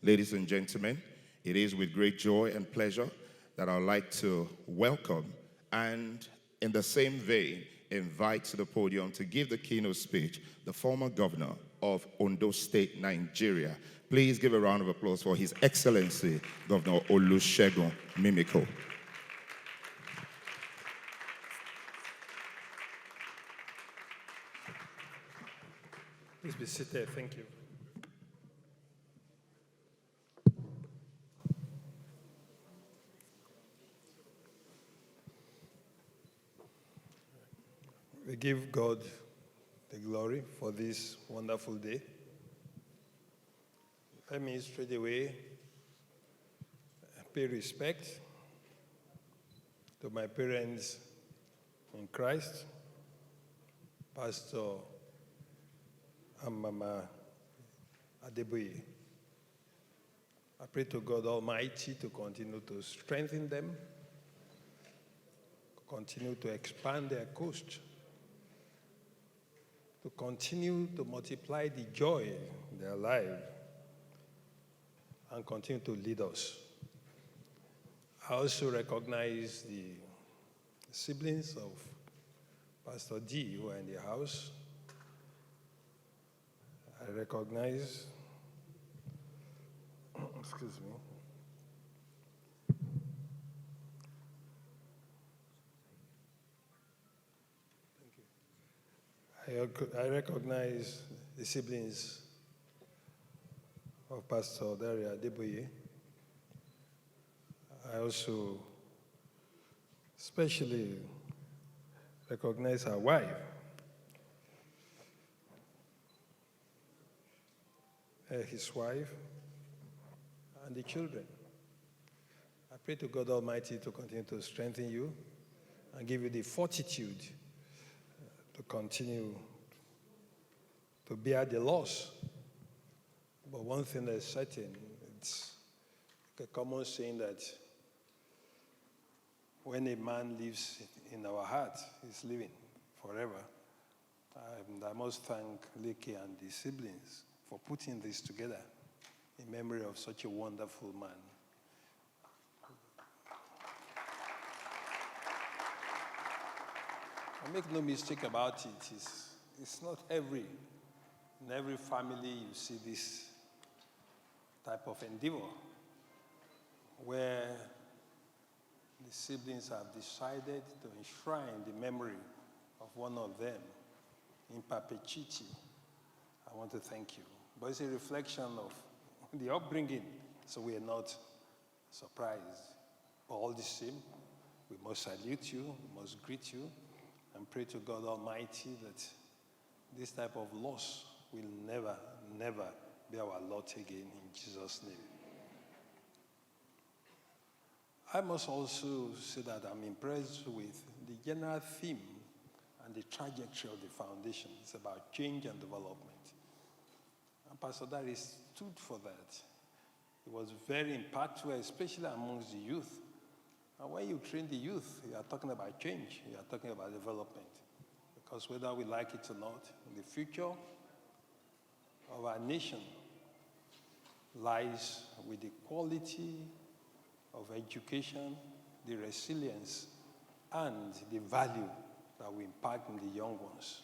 Ladies and gentlemen, it is with great joy and pleasure that I'd like to welcome and, in the same vein, invite to the podium to give the keynote speech the former governor of Ondo State, Nigeria. Please give a round of applause for His Excellency, Governor Olusegun Mimiko. Please be seated. Thank you. We give God the glory for this wonderful day. Let me straight away pay respect to my parents in Christ, Pastor and Mama Adeboye. I pray to God Almighty to continue to strengthen them, continue to expand their coast, to continue to multiply the joy in their life, and continue to lead us. I also recognize the siblings of Pastor D who are in the house. I recognize, excuse me, I recognize the siblings of Pastor Adeboye. I also especially recognize her wife, his wife, and the children. I pray to God Almighty to continue to strengthen you and give you the fortitude to continue to bear the loss. But one thing is certain, it's a common saying that when a man lives in our heart, he's living forever. I must thank Leke and the siblings for putting this together in memory of such a wonderful man. Make no mistake about it, it's not in every family you see this type of endeavor where the siblings have decided to enshrine the memory of one of them in perpetuity. I want to thank you. But it's a reflection of the upbringing, so we are not surprised. But all the same, we must salute you, we must greet you, and pray to God Almighty that this type of loss will never, never be our lot again in Jesus' name. I must also say that I'm impressed with the general theme and the trajectory of the foundation. It's about change and development. And Pastor Dari stood for that. It was very impactful, especially amongst the youth. And when you train the youth, you are talking about change, you are talking about development. Because whether we like it or not, the future of our nation lies with the quality of education, the resilience, and the value that we impart in the young ones.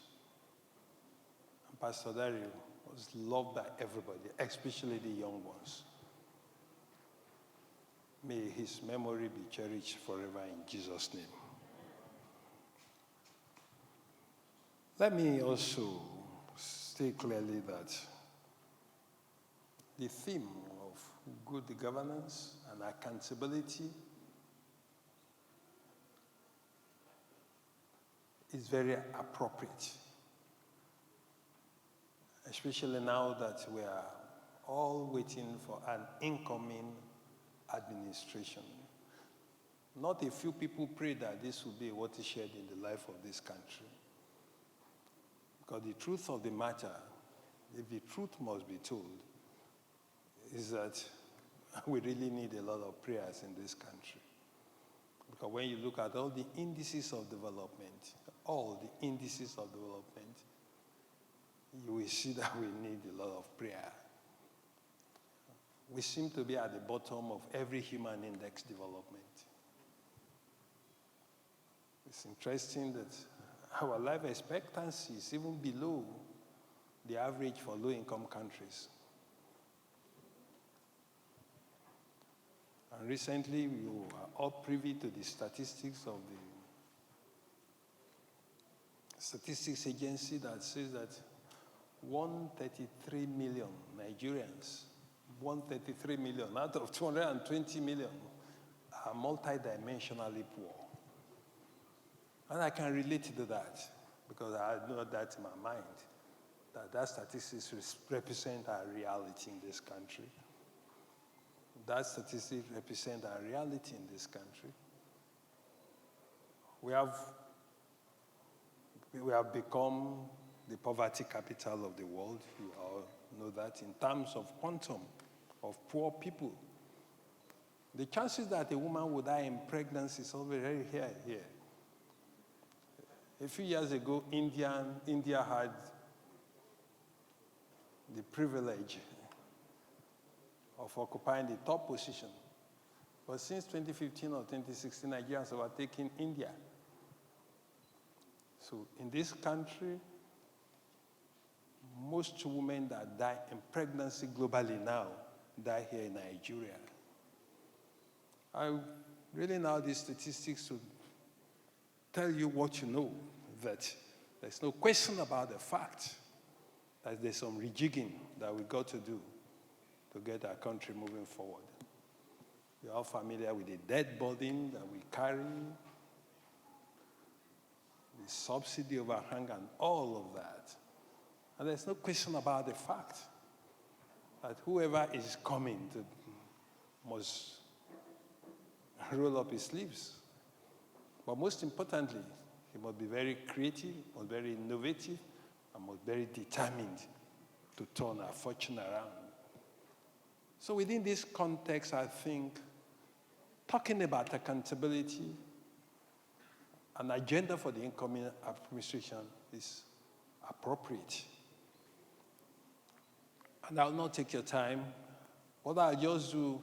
And Pastor Dario was loved by everybody, especially the young ones. May his memory be cherished forever in Jesus' name. Let me also state clearly that the theme of good governance and accountability is very appropriate, especially now that we are all waiting for an incoming administration. Not a few people pray that this will be a watershed in the life of this country. Because the truth of the matter, if the truth must be told, is that we really need a lot of prayers in this country. Because when you look at all the indices of development, you will see that we need a lot of prayer. we seem to be at the bottom of every human index development. It's interesting that our life expectancy is even below the average for low-income countries. And recently, we were all privy to the statistics of the Statistics Agency that says that 133 million Nigerians, 133 million out of 220 million, are multidimensionally poor. And I can relate to that because I know that in my mind, that statistics represent our reality in this country. That statistics represent our reality in this country. We have become the poverty capital of the world. You all know that in terms of quantum of poor people. The chances that a woman would die in pregnancy is already very high here. A few years ago, India had the privilege of occupying the top position. But since 2015 or 2016, Nigeria has overtaken India. So in this country, most women that die in pregnancy globally now die here in Nigeria. I really now these statistics to tell you what you know, that there's no question about the fact that there's some rejigging that we got to do to get our country moving forward. You're all familiar with the debt burden that we carry, the subsidy overhang, and all of that. And there's no question about the fact that whoever is coming must roll up his sleeves. But most importantly, he must be very creative, must be very innovative, and must be very determined to turn our fortune around. So within this context, I think talking about accountability, an agenda for the incoming administration is appropriate. And I'll not take your time. What I'll just do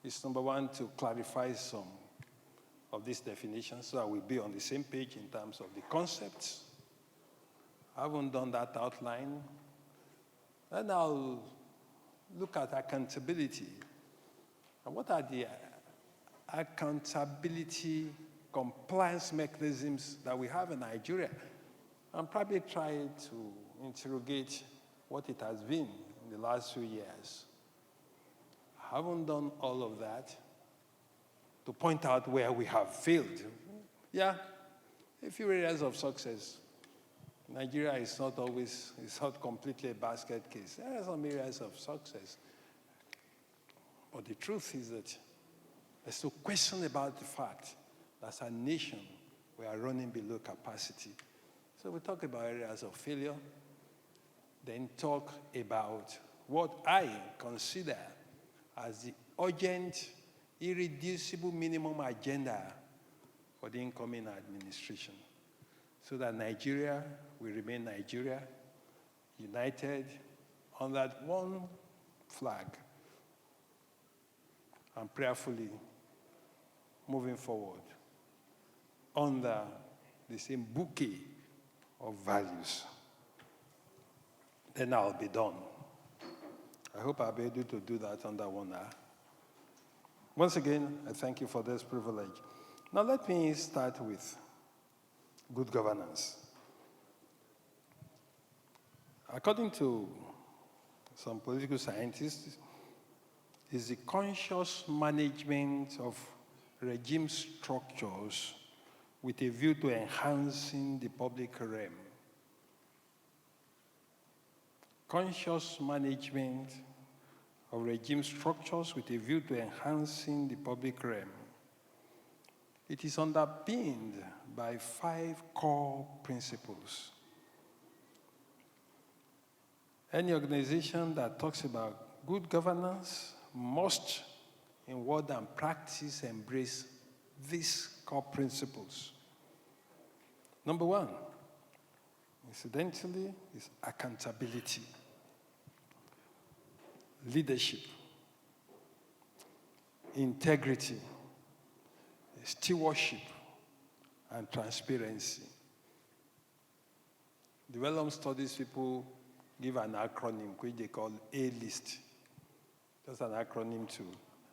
is, number one, to clarify some of these definitions so that we'll be on the same page in terms of the concepts. I haven't done that outline. Then I'll look at accountability. And what are the accountability compliance mechanisms that we have in Nigeria? And probably try to interrogate what it has been in the last few years. I haven't done all of that to point out where we have failed. Yeah, a few areas of success. Nigeria is not completely a basket case. There are some areas of success. But the truth is that there's no question about the fact that as a nation, we are running below capacity. So we talk about areas of failure, then talk about what I consider as the urgent, irreducible minimum agenda for the incoming administration, so that Nigeria will remain Nigeria, united under one flag, and prayerfully moving forward under the same bouquet of values. Then I'll be done. I hope I'll be able to do that under 1 hour. Once again, I thank you for this privilege. Now let me start with good governance. According to some political scientists, is the conscious management of regime structures with a view to enhancing the public realm. Conscious management of regime structures with a view to enhancing the public realm. It is underpinned by 5 core principles. Any organization that talks about good governance must, in word and practice, embrace these core principles. Number 1, incidentally, is accountability. Leadership integrity, stewardship, and transparency. Development studies people give an acronym which they call A-list. That's an acronym to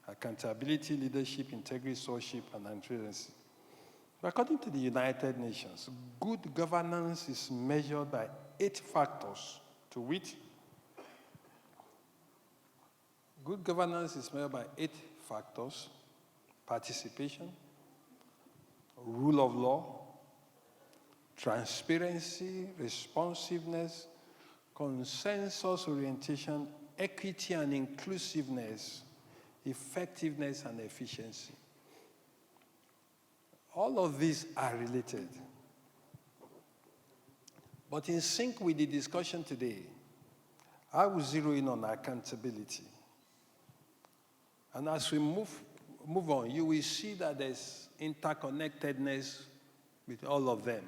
accountability, leadership, integrity, stewardship, and transparency. According to the United Nations, good governance is measured by 8 factors, to which good governance is measured by 8 factors: participation, rule of law, transparency, responsiveness, consensus orientation, equity and inclusiveness, effectiveness and efficiency. All of these are related. But in sync with the discussion today, I will zero in on accountability. And as we move on, you will see that there's interconnectedness with all of them.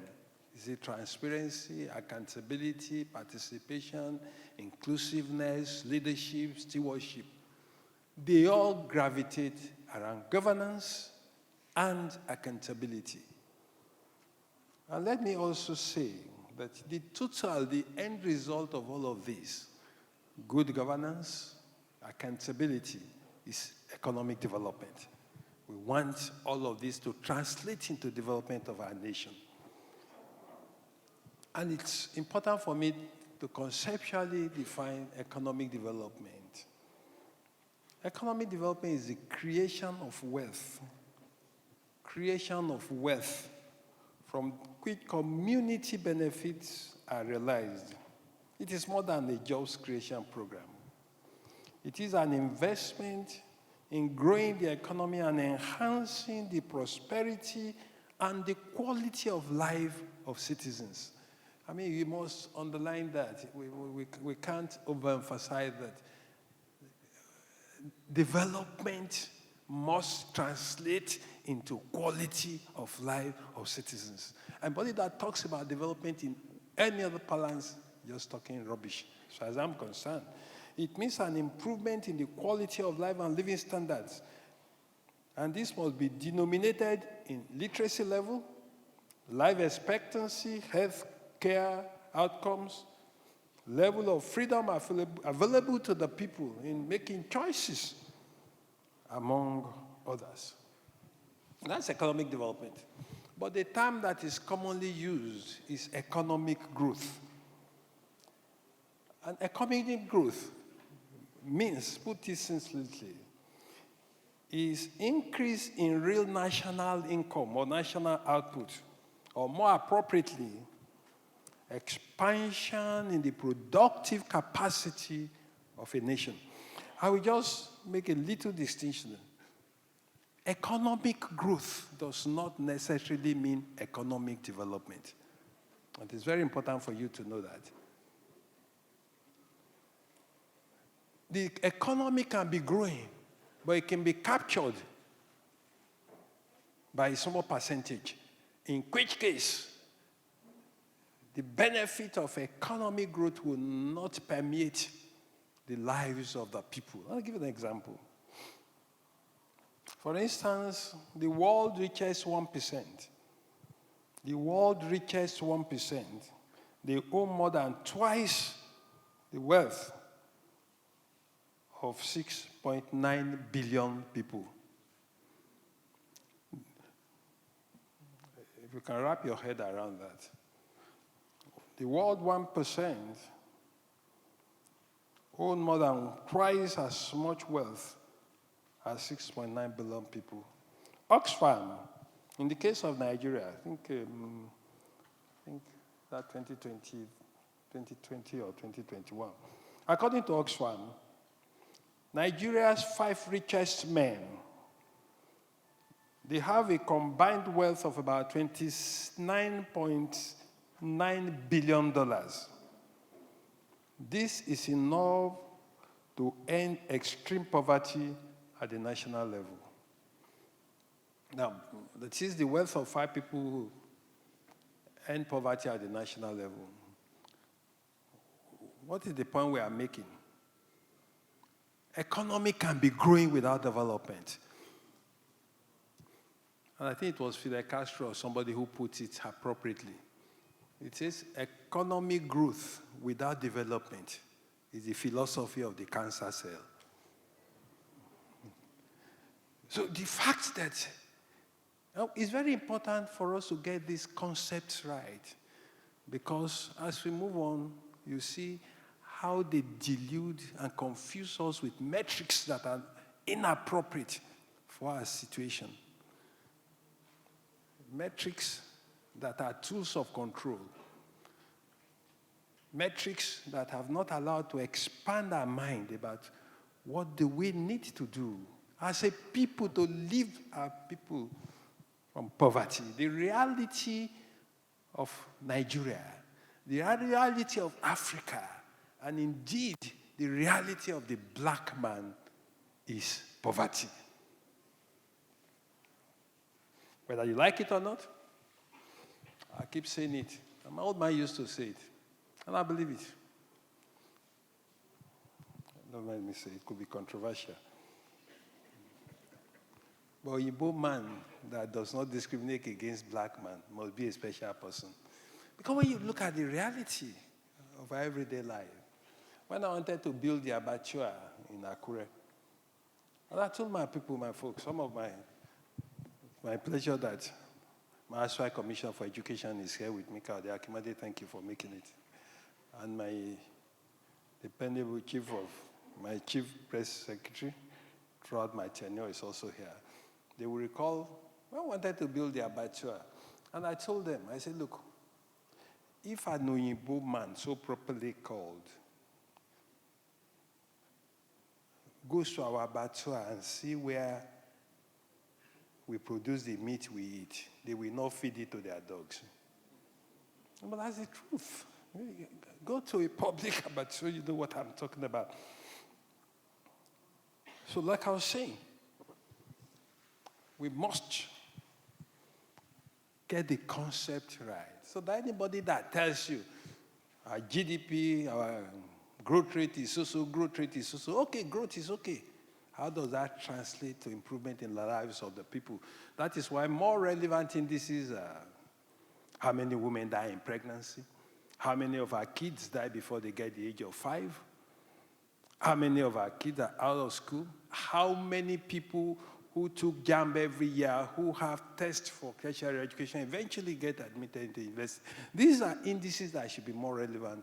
Is it transparency, accountability, participation, inclusiveness, leadership, stewardship? They all gravitate around governance and accountability. And let me also say that the end result of all of this, good governance, accountability, is economic development. We want all of this to translate into development of our nation. And it's important for me to conceptually define economic development. Economic development is the creation of wealth from which community benefits are realized. It is more than a jobs creation program. It is an investment in growing the economy and enhancing the prosperity and the quality of life of citizens. I mean, you must underline that. We can't overemphasize that. Development must translate into quality of life of citizens. Anybody that talks about development in any other parlance, just talking rubbish, as far as I'm concerned. It means an improvement in the quality of life and living standards. And this must be denominated in literacy level, life expectancy, health care outcomes, level of freedom available to the people in making choices, among others. That's economic development. But the term that is commonly used is economic growth. And economic growth means, put it simply, is increase in real national income or national output, or more appropriately, expansion in the productive capacity of a nation. I will just make a little distinction. Economic growth does not necessarily mean economic development. It is very important for you to know that. The economy can be growing, but it can be captured by a small percentage, in which case the benefit of economic growth will not permeate the lives of the people. I'll give you an example. For instance, the world richest 1%. The world richest 1%, they own more than twice the wealth of 6.9 billion people. If you can wrap your head around that. The world 1% own more than twice as much wealth as 6.9 billion people. Oxfam, in the case of Nigeria, I think that 2020 or 2021. According to Oxfam, Nigeria's 5 richest men, they have a combined wealth of about $29.9 billion. This is enough to end extreme poverty at the national level. Now, that is the wealth of 5 people who end poverty at the national level. What is the point we are making? Economy can be growing without development. And I think it was Fidel Castro or somebody who put it appropriately. It says economic growth without development is the philosophy of the cancer cell. So the fact that it's very important for us to get these concepts right, because as we move on, you see how they delude and confuse us with metrics that are inappropriate for our situation. Metrics that are tools of control. Metrics that have not allowed to expand our mind about what do we need to do as a people to live our people from poverty. The reality of Nigeria, the reality of Africa, and indeed the reality of the black man is poverty. Whether you like it or not, I keep saying it. My old man used to say it, and I believe it. Don't mind me say it could be controversial. But a Igbo man that does not discriminate against black man must be a special person. Because when you look at the reality of our everyday life, when I wanted to build the abattoir in Akure, and I told my people, my folks, some of my pleasure that my Aswai Commissioner for Education is here with me, Kaude Akimade, thank you for making it. And my dependable my chief press secretary throughout my tenure is also here. They will recall, when I wanted to build the abattoir, and I told them, I said, look, if an Oyinbo man, so properly called, goes to our abattoir and see where we produce the meat we eat, they will not feed it to their dogs. But that's the truth. Go to a public abattoir, you know what I'm talking about. So like I was saying, we must get the concept right. So that anybody that tells you our GDP, our growth rate is so, growth rate is so, okay, growth is okay. How does that translate to improvement in the lives of the people? That is why more relevant indices are how many women die in pregnancy, how many of our kids die before they get the age of 5, how many of our kids are out of school, how many people who took JAMB every year, who have tests for tertiary education, eventually get admitted into university. These are indices that should be more relevant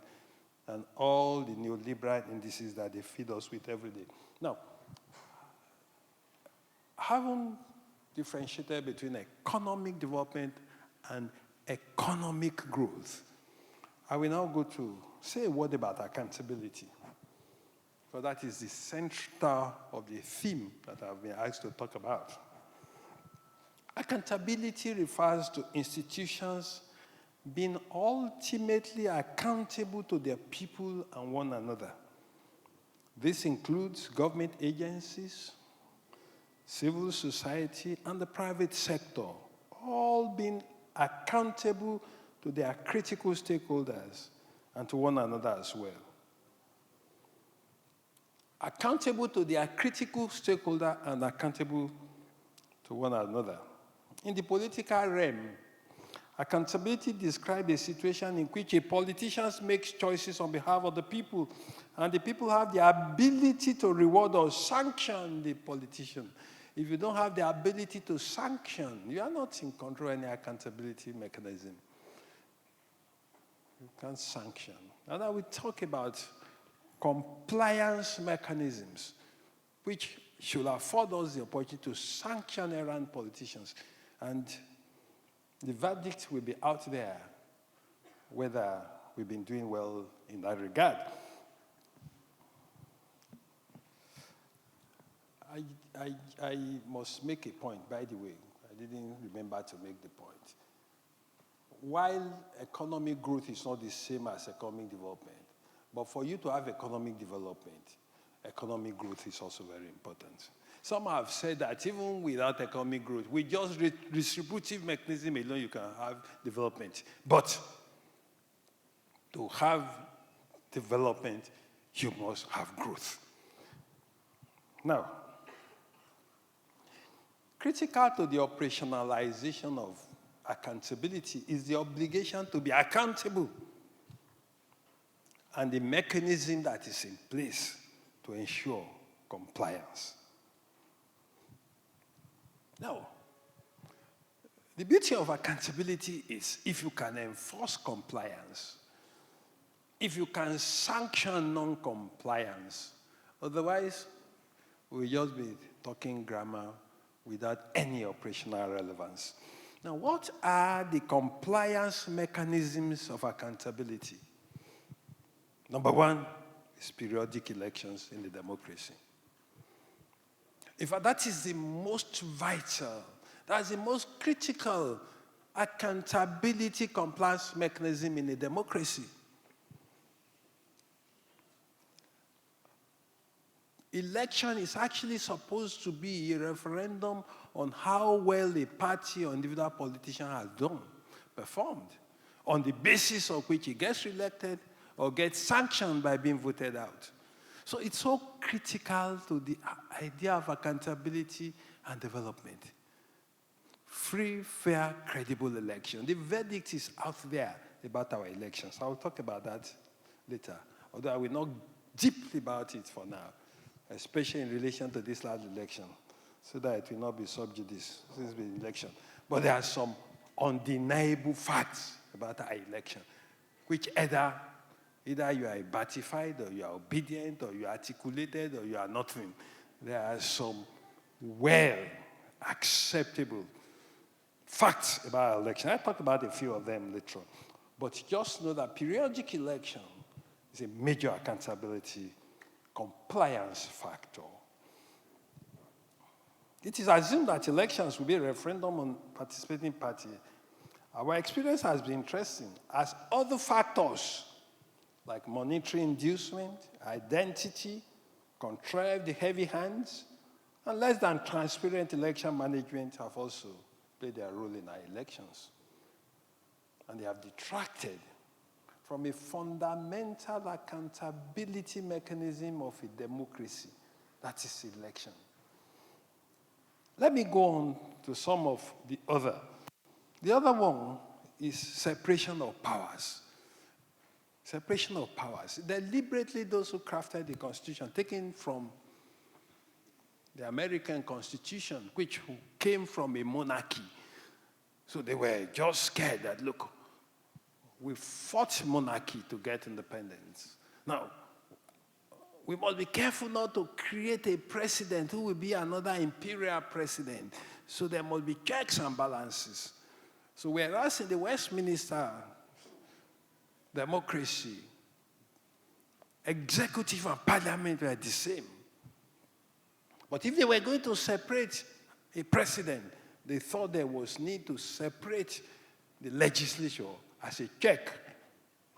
than all the neoliberal indices that they feed us with every day. Now, having differentiated between economic development and economic growth, I will now go to say a word about accountability. Because that is the center of the theme that I've been asked to talk about. Accountability refers to institutions being ultimately accountable to their people and one another. This includes government agencies, civil society, and the private sector, all being accountable to their critical stakeholders and to one another as well. Accountable to their critical stakeholder and accountable to one another. In the political realm, accountability describes a situation in which a politician makes choices on behalf of the people, and the people have the ability to reward or sanction the politician. If you don't have the ability to sanction, you are not in control of any accountability mechanism. You can't sanction. And I will talk about compliance mechanisms, which should afford us the opportunity to sanction errant politicians. And the verdict will be out there whether we've been doing well in that regard. I must make a point, by the way. I didn't remember to make the point. While economic growth is not the same as economic development, but for you to have economic development, economic growth is also very important. Some have said that even without economic growth, with just redistributive mechanism alone, you can have development. But to have development, you must have growth. Now, Critical to the operationalization of accountability is the obligation to be accountable and the mechanism that is in place to ensure compliance. Now, the beauty of accountability is if you can enforce compliance, if you can sanction non-compliance. Otherwise, we'll just be talking grammar without any operational relevance. Now, what are the compliance mechanisms of accountability? Number one is periodic elections in the democracy. In fact, that is the most vital, that's the most critical accountability compliance mechanism in a democracy. Election is actually supposed to be a referendum on how well a party or individual politician has performed, on the basis of which he gets reelected or gets sanctioned by being voted out. So it's so critical to the idea of accountability and development. Free, fair, credible election. The verdict is out there about our elections. I'll talk about that later, although I will not deeply about it for now, especially in relation to this last election, so that it will not be sub judice since the election. But there are some undeniable facts about our election, which either you are beatified, or you are obedient, or you are articulated, or you are nothing. There are some well-acceptable facts about our election. I'll talk about a few of them later on. But just know that periodic election is a major accountability compliance factor. It is assumed that elections will be a referendum on participating party. Our experience has been interesting, as other factors like monetary inducement, identity, contrived heavy hands, and less than transparent election management have also played their role in our elections. And they have detracted from a fundamental accountability mechanism of a democracy, that is election. Let me go on to some of the other. The other one is separation of powers. Separation of powers. Deliberately, those who crafted the Constitution, taken from the American Constitution, which came from a monarchy. So they were just scared that, look, we fought monarchy to get independence. Now, we must be careful not to create a president who will be another imperial president. So there must be checks and balances. So whereas in the Westminster democracy, executive and parliament were the same. But if they were going to separate a president, they thought there was need to separate the legislature as a check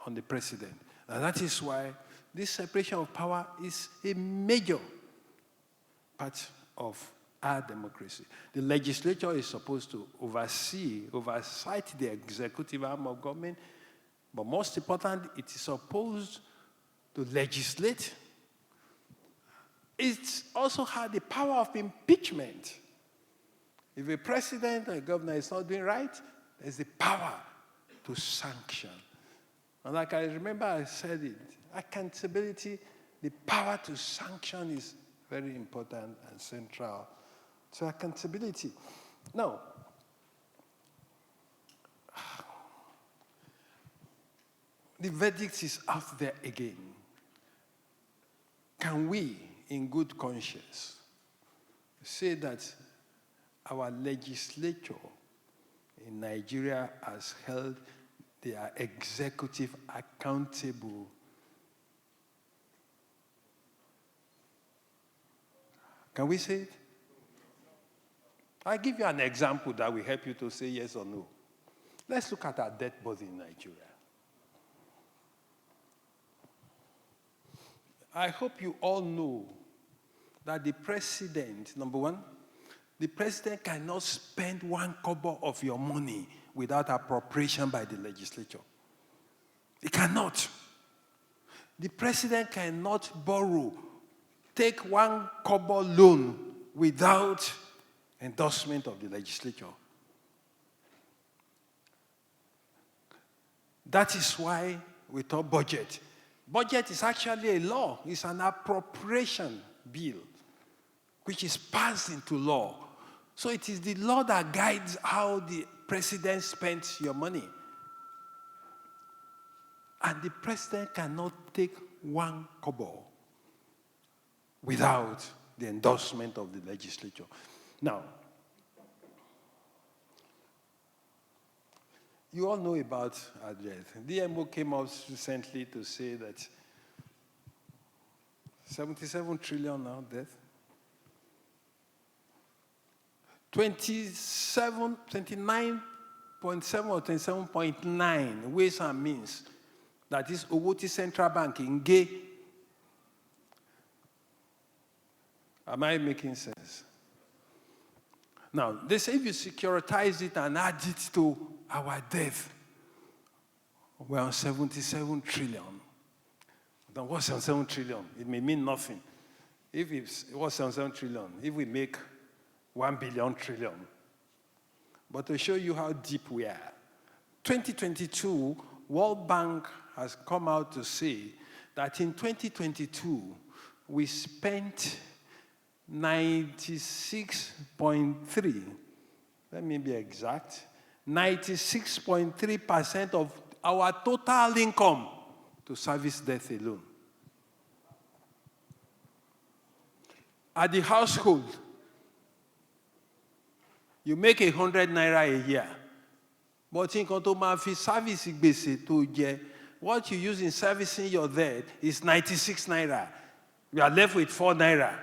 on the president. And that is why this separation of power is a major part of our democracy. The legislature is supposed to oversight the executive arm of government, but most important, it is supposed to legislate. It also had the power of impeachment. If a president or a governor is not doing right, there's the power to sanction. And like I remember I said it, accountability, the power to sanction is very important and central to accountability. Now, the verdict is out there again. Can we, in good conscience, say that our legislature in Nigeria has held their executive accountable? Can we say it? I'll give you an example that will help you to say yes or no. Let's look at our death body in Nigeria. I hope you all know that the president, number one, the president cannot spend 1 kobo of your money without appropriation by the legislature. He cannot. The president cannot borrow, take 1 kobo loan without endorsement of the legislature. That is why we talk budget. Budget is actually a law. It's an appropriation bill, which is passed into law. So it is the law that guides how the president spends your money. And the president cannot take one kobo without the endorsement of the legislature. Now, you all know about our debt. DMO came out recently to say that 77 trillion now debt. 29.7 or 27.9 ways and means. That is Owoti Central Bank in Gay. Am I making sense? Now, they say if you securitize it and add it to our debt, we're on 77 trillion. Then what's 77 trillion? It may mean nothing. If it was 77 trillion, if we make 1 billion trillion. But to show you how deep we are, 2022, World Bank has come out to say that in 2022, we spent 96.3, let me be exact, 96.3% of our total income to service debt alone. At the household, you make 100 naira a year. But in Kontomafi service gbese to je, what you use in servicing your debt is 96 naira. You are left with 4 naira.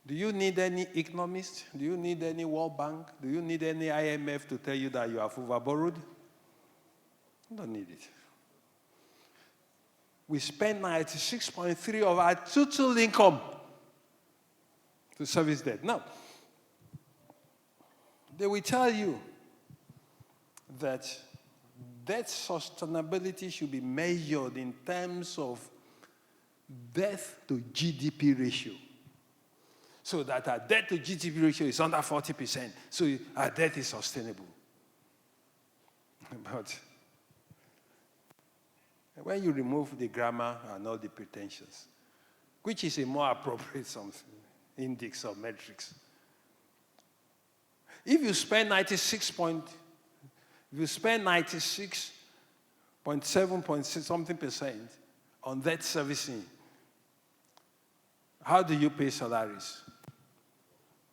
Do you need any economist? Do you need any World Bank? Do you need any IMF to tell you that you have overborrowed? You don't need it. We spend 96.3 of our total income to service debt. Now, they will tell you that debt sustainability should be measured in terms of debt to GDP ratio. So that our debt to GDP ratio is under 40%. So our debt is sustainable. But when you remove the grammar and all the pretensions, which is a more appropriate index or metrics, if you spend 96.7% on debt servicing, how do you pay salaries?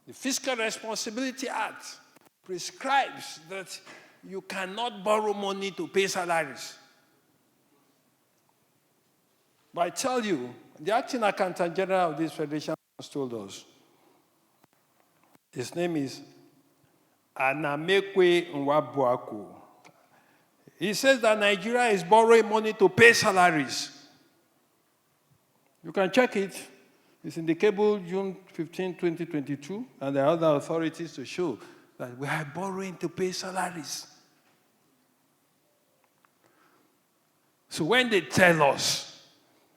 The Fiscal Responsibility Act prescribes that you cannot borrow money to pay salaries. But I tell you, the acting accountant general of this federation has told us, his name is Anamekwe Nwabuaku. He says that Nigeria is borrowing money to pay salaries. You can check it. It's in the cable June 15, 2022, and there are other authorities to show that we are borrowing to pay salaries. So when they tell us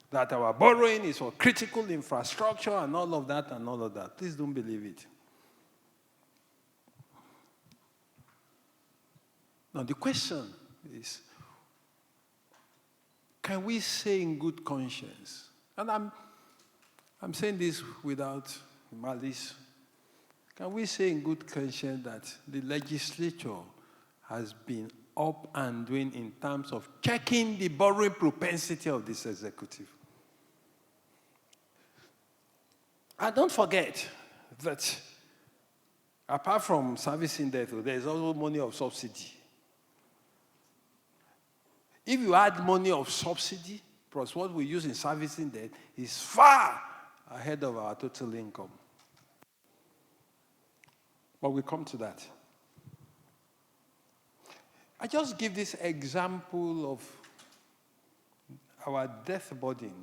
that our borrowing is for critical infrastructure and all of that, please don't believe it. Now the question is, can we say in good conscience, and I'm saying this without malice, can we say in good conscience that the legislature has been up and doing in terms of checking the borrowing propensity of this executive? And don't forget that apart from servicing debt, there is also money of subsidy. If you add money of subsidy plus what we use in servicing debt, is far ahead of our total income. But we come to that. I just give this example of our death burden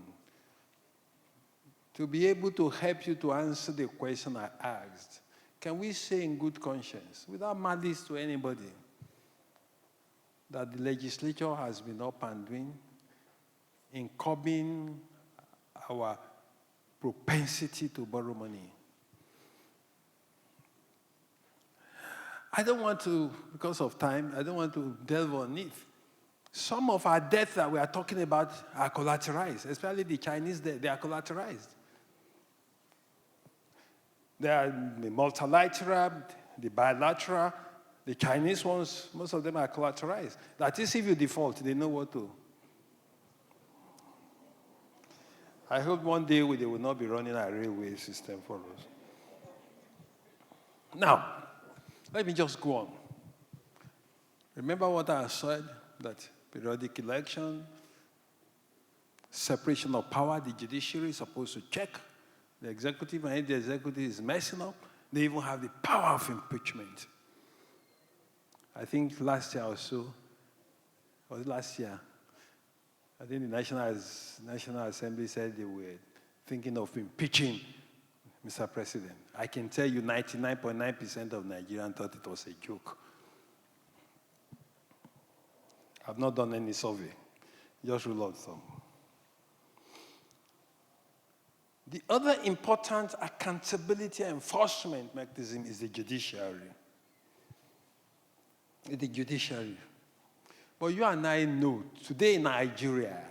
to be able to help you to answer the question I asked. Can we say in good conscience, without malice to anybody, that the legislature has been up and doing in curbing our propensity to borrow money? I don't want to, because of time, I don't want to delve on it. Some of our debts that we are talking about are collateralized, especially the Chinese debt, they are collateralized. They are the multilateral, the bilateral, the Chinese ones, most of them are collateralized. That is, if you default, they know what to. I hope one day they will not be running a railway system for us. Now, let me just go on. Remember what I said, that periodic election, separation of power, the judiciary is supposed to check the executive, and if the executive is messing up, they even have the power of impeachment. I think last year or so, was it last year? I think the National Assembly said they were thinking of impeaching Mr. President. I can tell you 99.9% of Nigerians thought it was a joke. I've not done any survey, just rule of thumb. The other important accountability enforcement mechanism is the judiciary. The judiciary. But you and I know, today in Nigeria,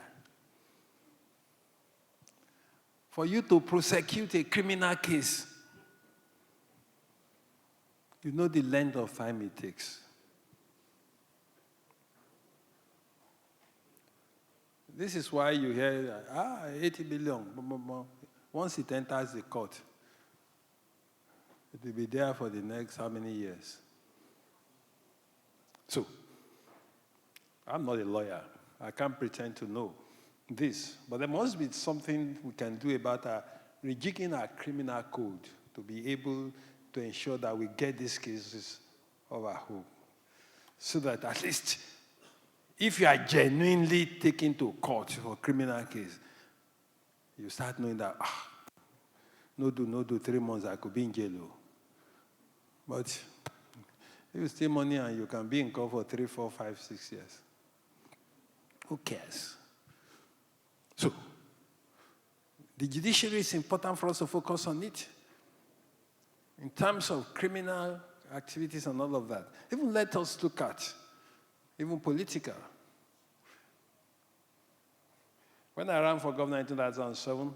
for you to prosecute a criminal case, you know the length of time it takes. This is why you hear, 80 billion. Once it enters the court, it will be there for the next how many years? So, I'm not a lawyer. I can't pretend to know this. But there must be something we can do about rejigging our criminal code to be able to ensure that we get these cases overhauled. So that at least, if you are genuinely taken to court for a criminal case, you start knowing that, no do, 3 months, I could be in jail. But if you steal money and you can be in court for 3, 4, 5, 6 years, who cares? So, the judiciary is important for us to focus on it. In terms of criminal activities and all of that. Even let us look at, even political. When I ran for governor in 2007,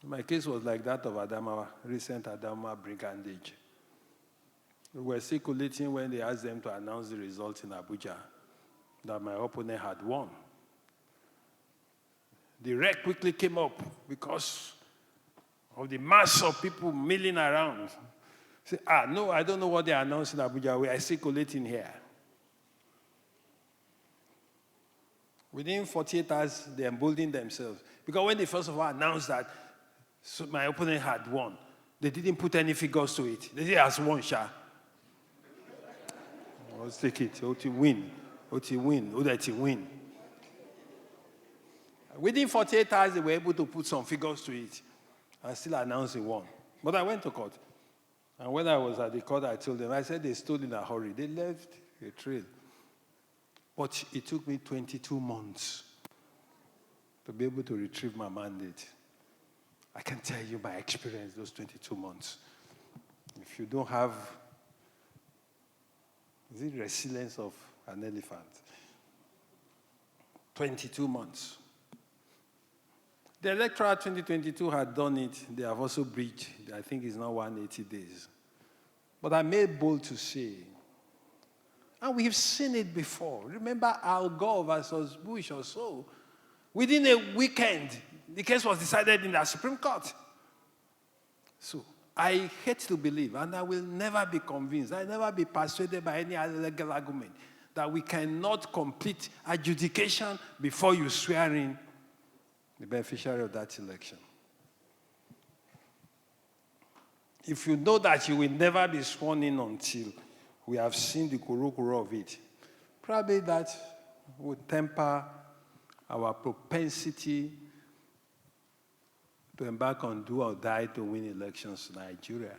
my case was like that of Adamawa, recent Adamawa brigandage. We were circulating when they asked them to announce the results in Abuja that my opponent had won. The wreck quickly came up because of the mass of people milling around. Say, no, I don't know what they announced in Abuja. We are circulating here. Within 48 hours, they emboldened themselves. Because when they first of all announced that my opponent had won, they didn't put any figures to it. They said, as one, sha. Let's take it. Oti win. Win. Within 48 hours, they were able to put some figures to it and still announce he won. But I went to court. And when I was at the court, I told them, I said they stole in a hurry. They left a trail. But it took me 22 months to be able to retrieve my mandate. I can tell you my experience those 22 months. If you don't have the resilience of an elephant, 22 months. The electoral 2022 had done it. They have also breached, I think it's now 180 days. But I made bold to say, and we've seen it before. Remember Al Gore versus Bush or so. Within a weekend, the case was decided in the Supreme Court. So I hate to believe, and I will never be convinced, I'll never be persuaded by any other legal argument, that we cannot complete adjudication before you swear in the beneficiary of that election. If you know that you will never be sworn in until we have seen the kuro of it, probably that would temper our propensity to embark on do or die to win elections in Nigeria.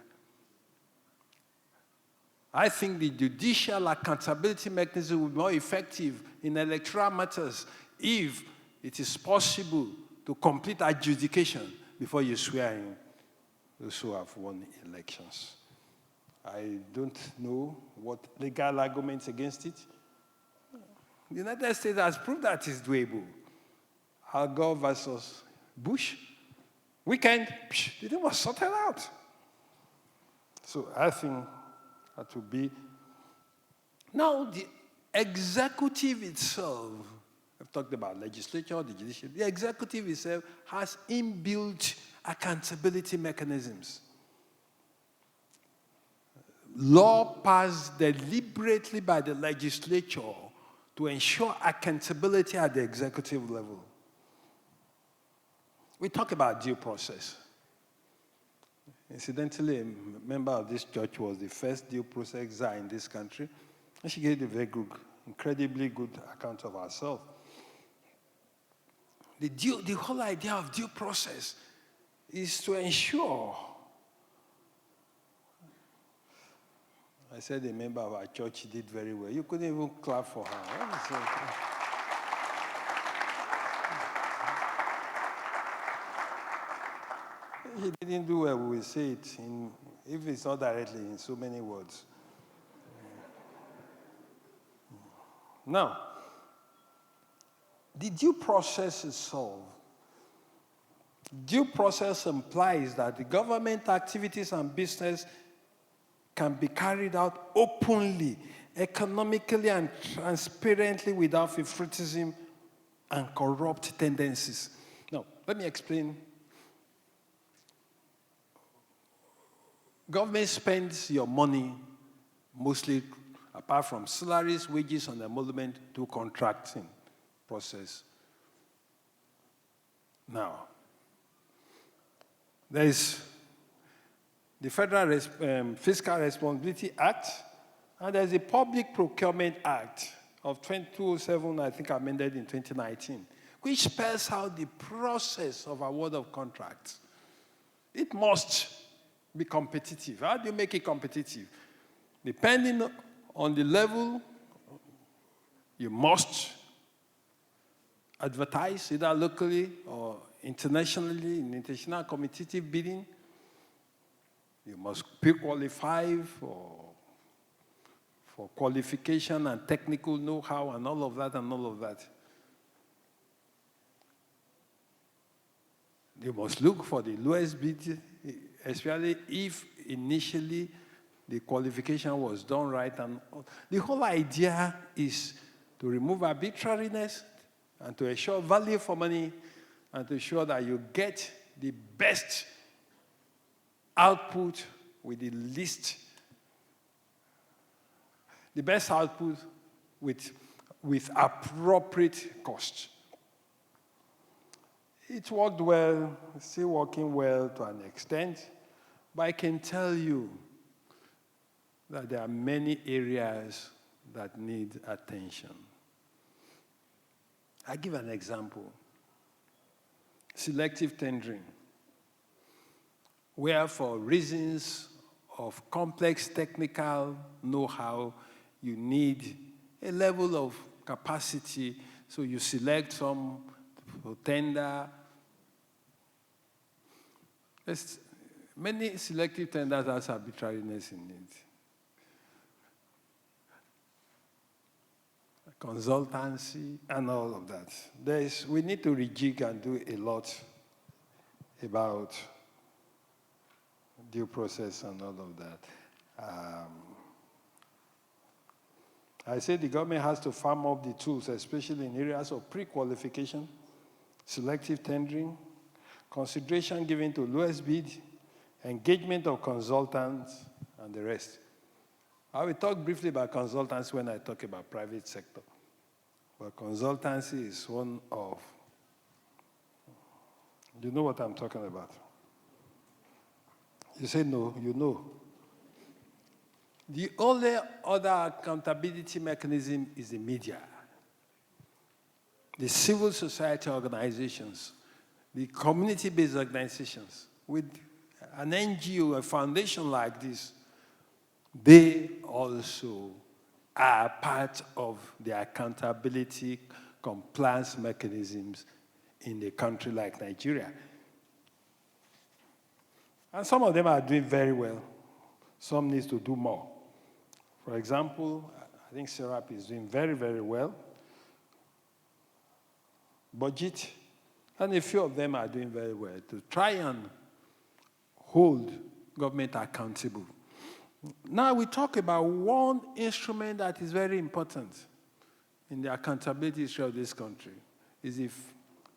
I think the judicial accountability mechanism will be more effective in electoral matters if it is possible to complete adjudication before you swear in those who have won elections. I don't know what legal arguments against it. The United States has proved that it's doable. Al Gore versus Bush, weekend, the thing was sorted out. So I think that would be. Now, the executive itself, I've talked about legislature, the judiciary, the executive itself has inbuilt accountability mechanisms. Law passed deliberately by the legislature to ensure accountability at the executive level. We talk about due process. Incidentally, a member of this church was the first due process czar in this country, and she gave a very good, incredibly good account of herself. The whole idea of due process is to ensure. I said a member of our church did very well. You couldn't even clap for her. He didn't do well, we will say it, if it's not directly, in so many words. Now, the due process is solved. Due process implies that the government activities and business can be carried out openly, economically, and transparently without favoritism and corrupt tendencies. Now, let me explain. Government spends your money mostly, apart from salaries, wages, and emolument, to contracting process. Now, there is the Federal Fiscal Responsibility Act, and there's the Public Procurement Act of 2007, I think amended in 2019, which spells out the process of award of contracts. It must be competitive. How do you make it competitive? Depending on the level, you must advertise either locally or internationally in international competitive bidding. You must pre-qualify for qualification and technical know-how and all of that. You must look for the lowest bid, especially if initially the qualification was done right. And the whole idea is to remove arbitrariness and to ensure value for money and to ensure that you get the best output with the best output with appropriate cost. It worked well, it's still working well to an extent, but I can tell you that there are many areas that need attention. I give an example. Selective tendering, where for reasons of complex technical know-how, you need a level of capacity, so you select some for tender. There's many selective tenders has arbitrariness in it. Consultancy and all of that. We need to rejig and do a lot about due process and all of that. I say the government has to farm up the tools, especially in areas of pre-qualification, selective tendering, consideration given to lowest bid, engagement of consultants, and the rest. I will talk briefly about consultants when I talk about private sector. But consultancy is one of, you know what I'm talking about. You say no, you know. The only other accountability mechanism is the media, the civil society organizations, the community-based organizations. With an NGO, a foundation like this, they also are part of the accountability compliance mechanisms in a country like Nigeria. And some of them are doing very well. some needs to do more. For example, I think SERAP is doing very, very well. Budget, and a few of them are doing very well to try and hold government accountable. Now we talk about one instrument that is very important in the accountability issue of this country, is the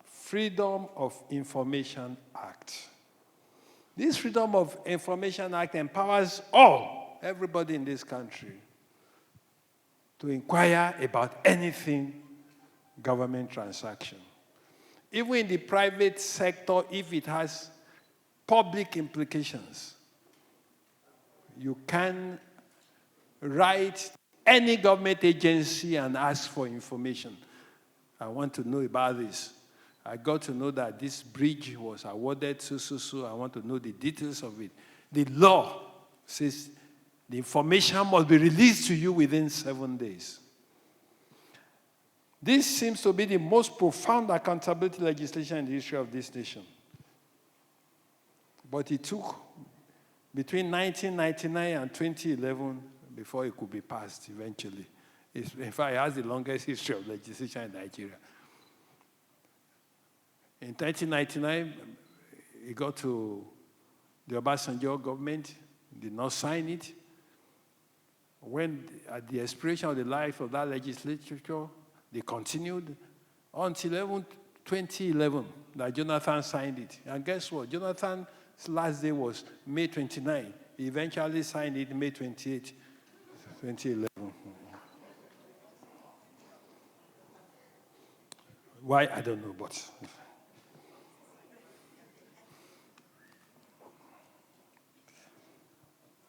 Freedom of Information Act. This Freedom of Information Act empowers everybody in this country, to inquire about anything government transaction. Even in the private sector, if it has public implications, you can write any government agency and ask for information. I want to know about this. I got to know that this bridge was awarded so. I want to know the details of it. The law says the information must be released to you within 7 days. This seems to be the most profound accountability legislation in the history of this nation. But it took between 1999 and 2011 before it could be passed eventually. In fact, it has the longest history of legislation in Nigeria. In 1999, it got to the Obasanjo government, did not sign it. When, at the expiration of the life of that legislature, they continued until 2011 that Jonathan signed it. And guess what? Jonathan's last day was May 29. He eventually signed it May 28, 2011. Why? I don't know, but...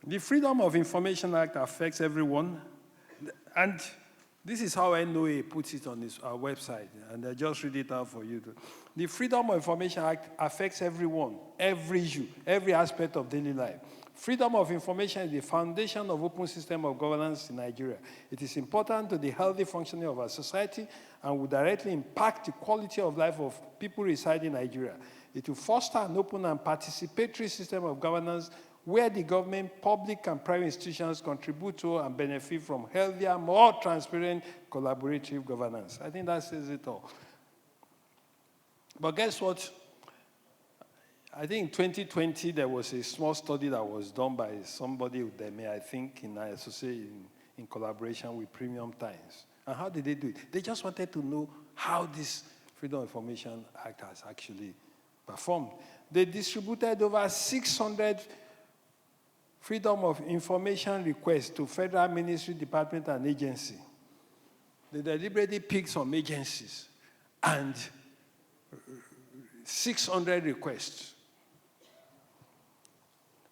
The Freedom of Information Act affects everyone, and this is how NOA puts it on our website, and I just read it out for you. The Freedom of Information Act affects everyone, every issue, every aspect of daily life. Freedom of information is the foundation of open system of governance in Nigeria. It is important to the healthy functioning of our society and will directly impact the quality of life of people residing in Nigeria. It will foster an open and participatory system of governance where the government, public, and private institutions contribute to and benefit from healthier, more transparent, collaborative governance. I think that says it all. But guess what? I think in 2020, there was a small study that was done by somebody with them, I think, in collaboration with Premium Times. And how did they do it? They just wanted to know how this Freedom of Information Act has actually performed. They distributed over 600 Freedom of Information requests to federal ministry, department, and agency. They deliberately picked some agencies and 600 requests.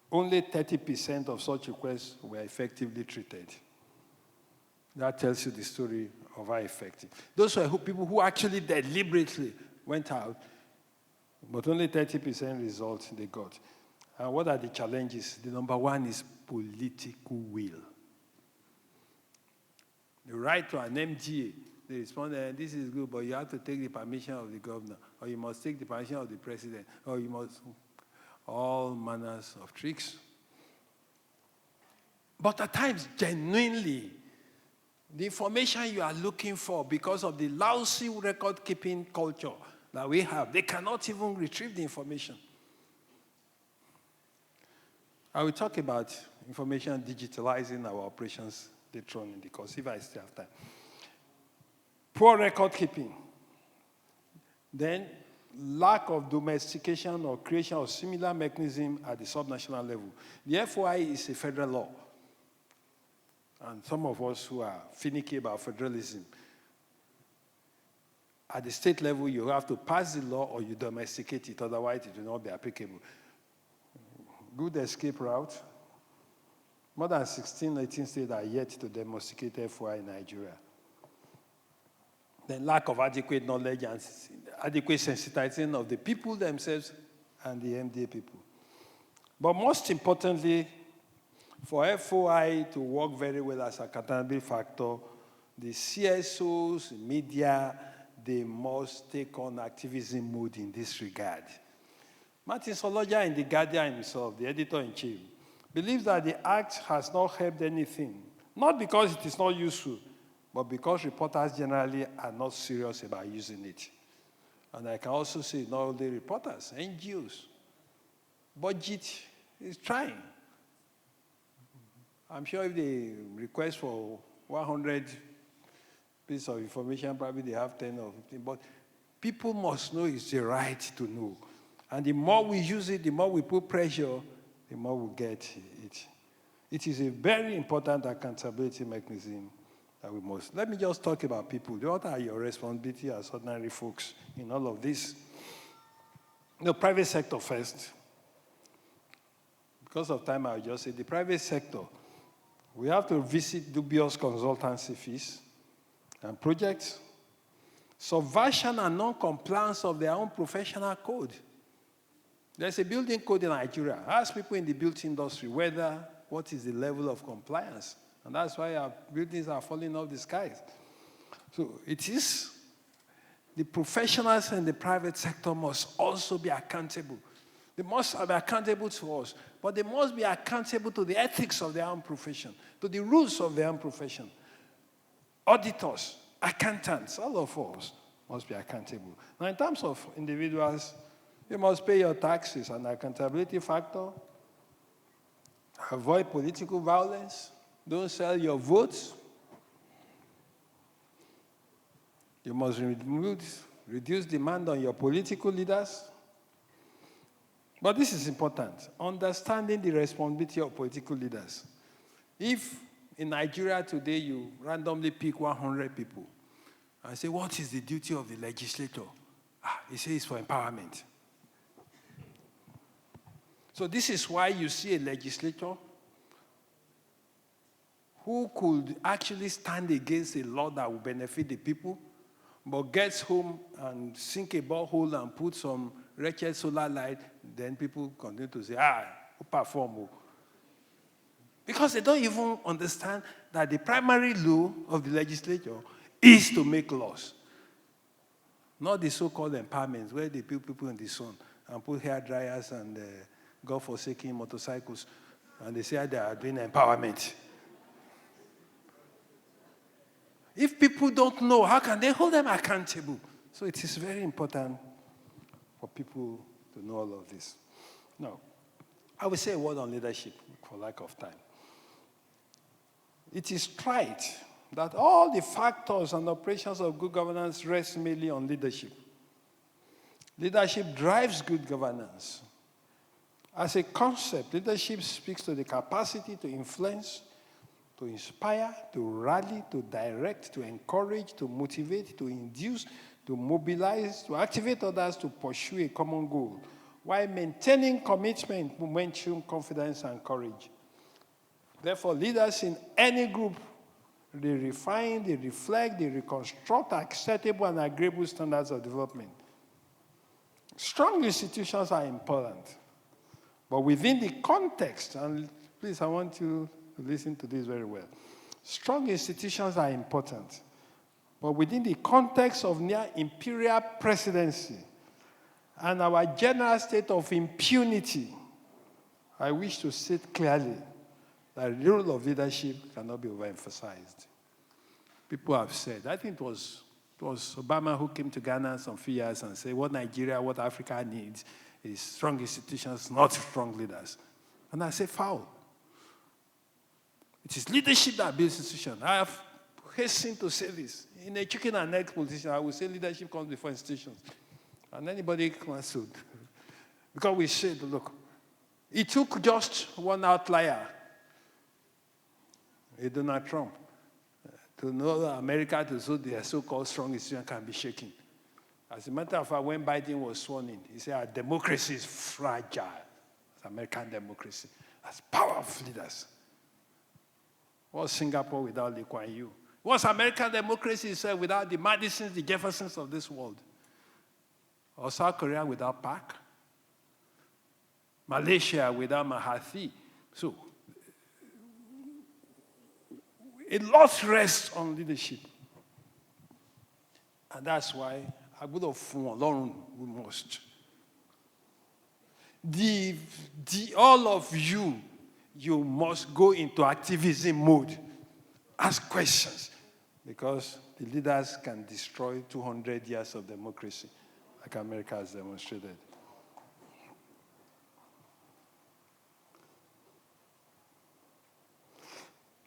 Only 30% of such requests were effectively treated. That tells you the story of how effective. Those were people who actually deliberately went out, but only 30% results they got. And what are the challenges? The number one is political will. The right to an MGA, they respond, this is good, but you have to take the permission of the governor, or you must take the permission of the president, or you must, all manners of tricks. But at times, genuinely, the information you are looking for, because of the lousy record-keeping culture that we have, they cannot even retrieve the information. I will talk about information digitalizing our operations later on in the course, if I still have time. Poor record keeping. Then, lack of domestication or creation of similar mechanism at the subnational level. The FOI is a federal law. And some of us who are finicky about federalism, at the state level, you have to pass the law or you domesticate it, otherwise it will not be applicable. Good escape route. More than 16, 18 states are yet to domesticate FOI in Nigeria. Then lack of adequate knowledge and adequate sensitizing of the people themselves and the MDA people. But most importantly, for FOI to work very well as a accountability factor, the CSOs, media, they must take on activism mode in this regard. Martin Soloja in The Guardian himself, the editor-in-chief, believes that the act has not helped anything, not because it is not useful, but because reporters generally are not serious about using it. And I can also say not only reporters, NGOs. Budget is trying. I'm sure if they request for 100 pieces of information, probably they have 10 or 15. But people must know it's the right to know. And the more we use it, the more we put pressure, the more we get it. It is a very important accountability mechanism that we must. Let me just talk about people. What are your responsibilities as ordinary folks in all of this? The private sector first. Because of time, I'll just say the private sector. We have to visit dubious consultancy fees and projects, subversion and non-compliance of their own professional code. There's a building code in Nigeria. Ask people in the built industry what is the level of compliance. And that's why our buildings are falling off the skies. So it is the professionals in the private sector must also be accountable. They must be accountable to us, but they must be accountable to the ethics of their own profession, to the rules of their own profession. Auditors, accountants, all of us must be accountable. Now, in terms of individuals, you must pay your taxes, an accountability factor. Avoid political violence. Don't sell your votes. You must reduce demand on your political leaders. But this is important, understanding the responsibility of political leaders. If in Nigeria today you randomly pick 100 people and say, what is the duty of the legislator? He says it's for empowerment. So this is why you see a legislator who could actually stand against a law that will benefit the people, but gets home and sink a borehole and put some wretched solar light, then people continue to say, who perform? Because they don't even understand that the primary law of the legislature is to make laws. Not the so-called empowerments, where they put people in the sun and put hair dryers and God-forsaken motorcycles, and they say they are doing empowerment. If people don't know, how can they hold them accountable? So it is very important for people to know all of this. Now, I will say a word on leadership for lack of time. It is right that all the factors and operations of good governance rest mainly on leadership. Leadership drives good governance. As a concept, leadership speaks to the capacity to influence, to inspire, to rally, to direct, to encourage, to motivate, to induce, to mobilize, to activate others to pursue a common goal, while maintaining commitment, momentum, confidence, and courage. Therefore, leaders in any group, they refine, they reflect, they reconstruct acceptable and agreeable standards of development. Strong institutions are important, but within the context, and please, I want you to listen to this very well. Strong institutions are important, but within the context of near imperial presidency and our general state of impunity, I wish to state clearly that the role of leadership cannot be overemphasized. People have said, I think it was Obama who came to Ghana some few years and said, what Nigeria, what Africa needs is strong institutions, not strong leaders. And I say, foul. It is leadership that builds institutions. I have hastened to say this. In a chicken and egg position, I will say leadership comes before institutions. And anybody wants to. Because we said, look, it took just one outlier, Donald Trump, to know that America, to so their so-called strong institution can be shaken. As a matter of fact, when Biden was sworn in, he said, our democracy is fragile. It's American democracy. That's power of leaders. What's Singapore without Lee Kuan Yew? What's American democracy itself without the Madisons, the Jeffersons of this world? Or South Korea without Park? Malaysia without Mahathir? So, a lot rests on leadership. And that's why I would have learned we must. All of you, you must go into activism mode. Ask questions, because the leaders can destroy 200 years of democracy, like America has demonstrated.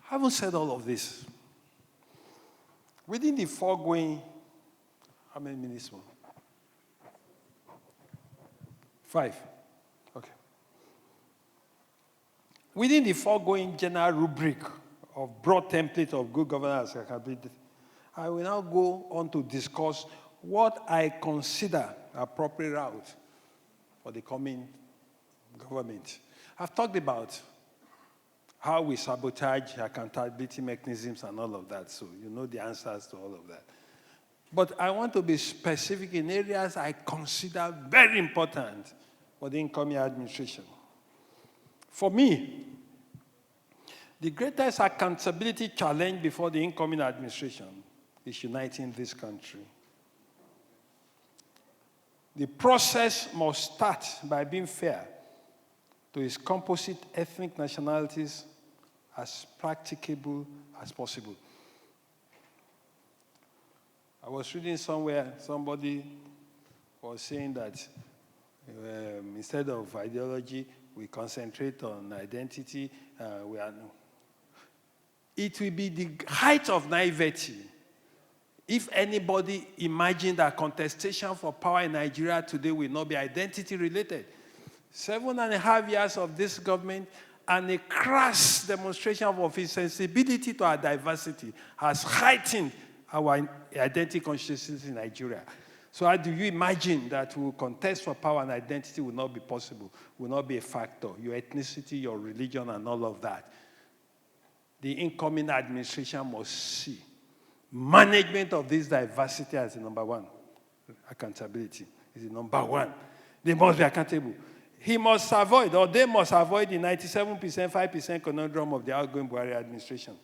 Having said all of this, within the foregoing, how many minutes more? 5. Okay. Within the foregoing general rubric of broad template of good governance and accountability, I will now go on to discuss what I consider appropriate route for the coming government. I've talked about how we sabotage accountability mechanisms and all of that, so you know the answers to all of that. But I want to be specific in areas I consider very important for the incoming administration. For me, the greatest accountability challenge before the incoming administration is uniting this country. The process must start by being fair to its composite ethnic nationalities as practicable as possible. I was reading somewhere, somebody was saying that instead of ideology, we concentrate on identity. It will be the height of naivety if anybody imagined that contestation for power in Nigeria today will not be identity related. 7.5 years of this government and a crass demonstration of its sensibility to our diversity has heightened our identity consciousness in Nigeria. So how do you imagine that we will contest for power and identity will not be possible, will not be a factor, your ethnicity, your religion, and all of that? The incoming administration must see management of this diversity as the number one. Accountability is the number one. They must be accountable. He must avoid, or they must avoid the 97%, 5% conundrum of the outgoing Buhari administration.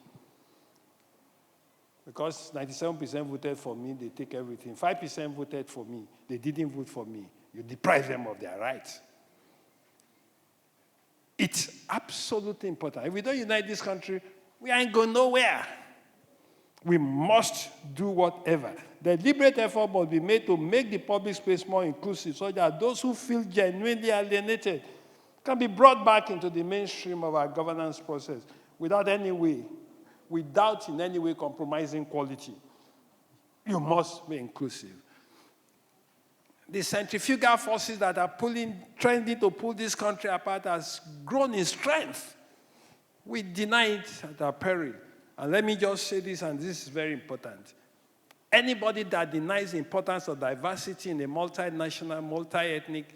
Because 97% voted for me, they take everything. 5% voted for me, they didn't vote for me. You deprive them of their rights. It's absolutely important. If we don't unite this country, we ain't going nowhere. We must do whatever. The deliberate effort must be made to make the public space more inclusive so that those who feel genuinely alienated can be brought back into the mainstream of our governance process without in any way compromising quality. You must be inclusive. The centrifugal forces that are trying to pull this country apart has grown in strength. We deny it at our peril. And let me just say this, and this is very important. Anybody that denies the importance of diversity in a multinational, multi-ethnic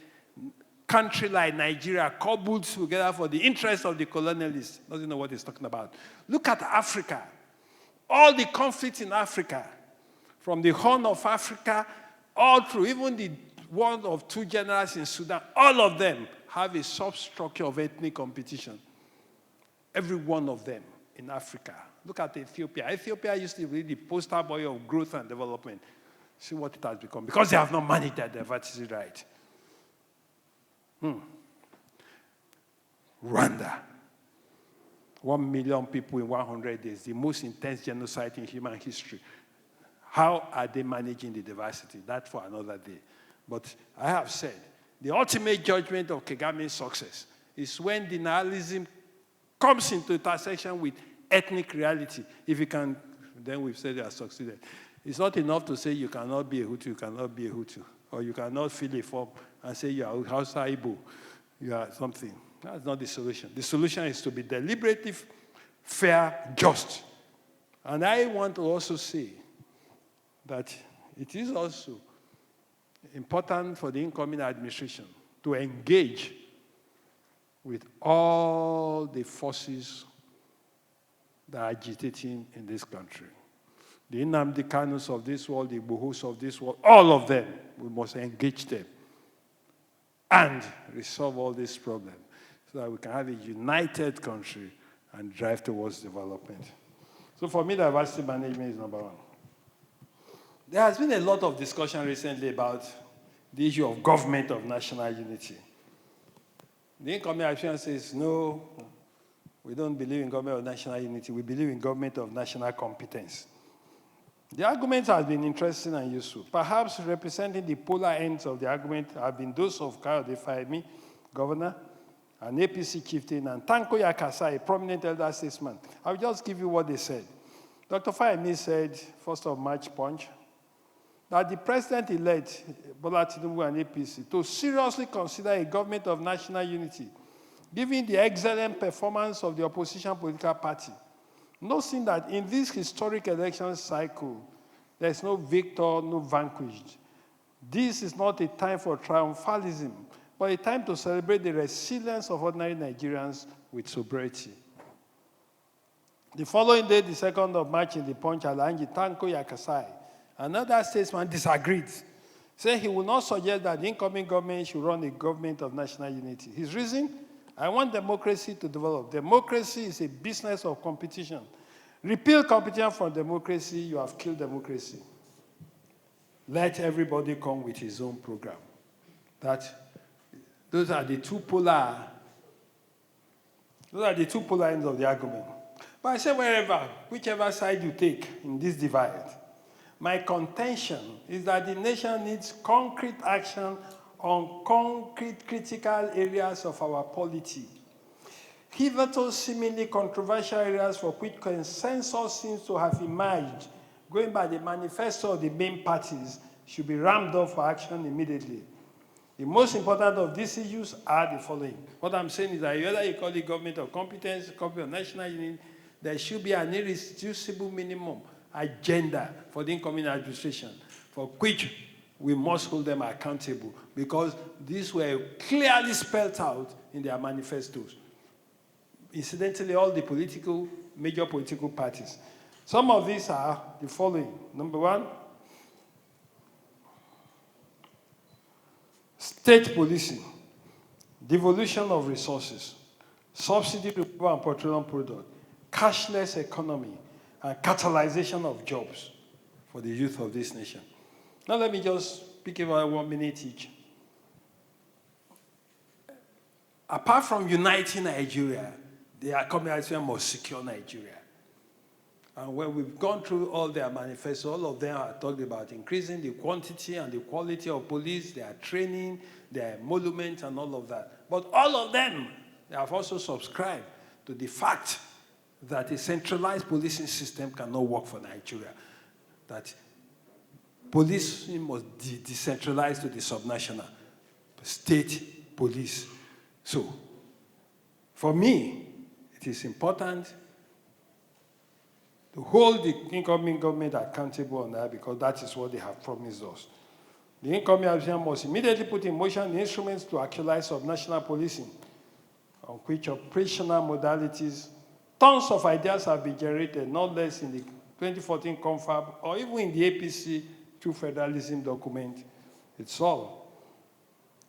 country like Nigeria, cobbled together for the interest of the colonialists, doesn't know what he's talking about. Look at Africa. All the conflicts in Africa, from the Horn of Africa, all through, even the one of two generals in Sudan, all of them have a substructure of ethnic competition. Every one of them in Africa. Look at Ethiopia. Ethiopia used to be the poster boy of growth and development. See what it has become. Because they have not managed their diversity right. Rwanda. 1 million people in 100 days. The most intense genocide in human history. How are they managing the diversity? That's for another day. But I have said, the ultimate judgment of Kagame's success is when denialism comes into intersection with ethnic reality. If you can, then we've said you have succeeded. It's not enough to say you cannot be a Hutu, you cannot be a Hutu. Or you cannot fill a form and say you are Hausa Igbo, you are something. That's not the solution. The solution is to be deliberately fair, just. And I want to also say that it is also important for the incoming administration to engage with all the forces that are agitating in this country. The Nnamdi Kanus of this world, the Igbohos of this world, all of them, we must engage them and resolve all these problems so that we can have a united country and drive towards development. So for me, diversity management is number one. There has been a lot of discussion recently about the issue of government of national unity. The incoming administration says, no, We don't believe in government of national unity. We believe in government of national competence. The argument has been interesting and useful. Perhaps representing the polar ends of the argument have been those of Kayode Fayemi, governor, an APC chieftain, and Tanko Yakasa, a prominent elder statesman. I'll just give you what they said. Dr. Fayemi said, 1st of March Punch, that the president-elect, Bola Tinubu and APC, to seriously consider a government of national unity, given the excellent performance of the opposition political party, noting that in this historic election cycle, there is no victor, no vanquished. This is not a time for triumphalism, but a time to celebrate the resilience of ordinary Nigerians with sobriety. The following day, the 2nd of March, in the Punch, Alhaji Tanko Yakasai, another statesman, disagreed, saying he will not suggest that the incoming government should run a government of national unity. His reason? I want democracy to develop. Democracy is a business of competition. Repeal competition from democracy, you have killed democracy. Let everybody come with his own program. Those are the two polar ends of the argument. But I say whichever side you take in this divide, my contention is that the nation needs concrete action on concrete critical areas of our polity. Hitherto seemingly controversial areas for which consensus seems to have emerged, going by the manifesto of the main parties, should be rammed up for action immediately. The most important of these issues are the following. What I'm saying is that whether you call it government of competence, government of national unity, there should be an irreducible minimum agenda for the incoming administration, for which we must hold them accountable, because these were clearly spelled out in their manifestos. Incidentally, all the major political parties. Some of these are the following. Number one, state policing, devolution of resources, subsidy removal on petroleum product, cashless economy, and catalyzation of jobs for the youth of this nation. Now let me just speak about 1 minute each. Apart from uniting Nigeria, the accommodation must secure Nigeria. And when we've gone through all their manifestos, all of them have talked about increasing the quantity and the quality of police, their training, their emolument, and all of that. But all of them, they have also subscribed to the fact that a centralized policing system cannot work for Nigeria, that policing must be decentralized to the subnational, state police. So, for me, it is important to hold the incoming government accountable on that, because that is what they have promised us. The incoming administration must immediately put in motion the instruments to actualize subnational policing, on which operational modalities, tons of ideas have been generated, not less in the 2014 confab or even in the APC True Federalism document itself.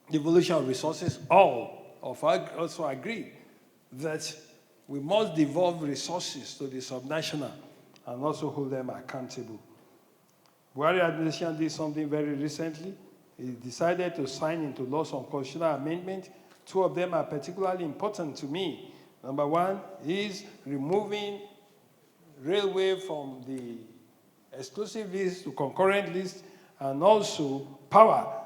Devolution of resources, all of us also agree that we must devolve resources to the subnational and also hold them accountable. Buhari administration did something very recently. It decided to sign into law some constitutional amendments. Two of them are particularly important to me. Number one is removing railway from the exclusive list to concurrent list, and also power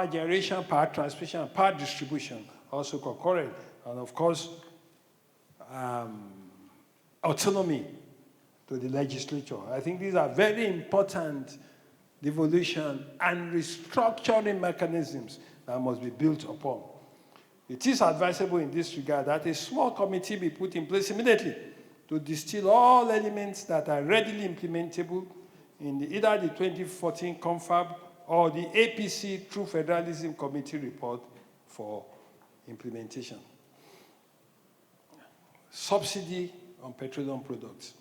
generation, power transmission, and power distribution, also concurrent. And of course, autonomy to the legislature. I think these are very important devolution and restructuring mechanisms that must be built upon. It is advisable in this regard that a small committee be put in place immediately to distill all elements that are readily implementable in either the 2014 confab or the APC True Federalism Committee report for implementation. Subsidy on petroleum products.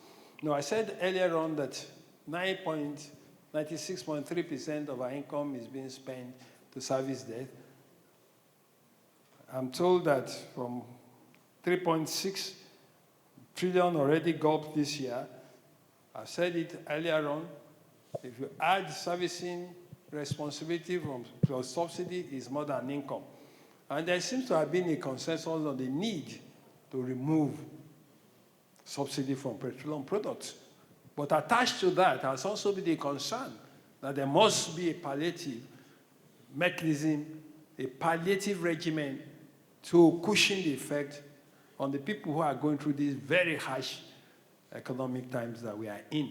Now, I said earlier on that 96.3% of our income is being spent to service debt. I'm told that from 3.6 trillion already gulped this year, I've said it earlier on, if you add servicing responsibility from subsidy, is more than income. And there seems to have been a consensus on the need to remove subsidy from petroleum products. But attached to that has also been the concern that there must be a palliative mechanism, a palliative regimen to cushion the effect on the people who are going through these very harsh economic times that we are in.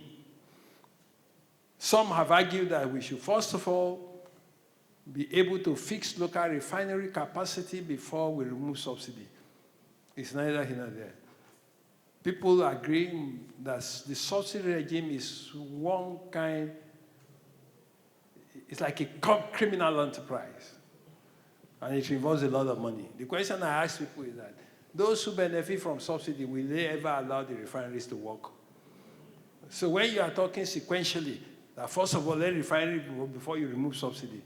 Some have argued that we should first of all be able to fix local refinery capacity before we remove subsidy. It's neither here nor there. People agree that the subsidy regime is one kind, it's like a criminal enterprise. And it involves a lot of money. The question I ask people is that those who benefit from subsidy, will they ever allow the refineries to work? So when you are talking sequentially, that first of all, let refinery before you remove subsidy.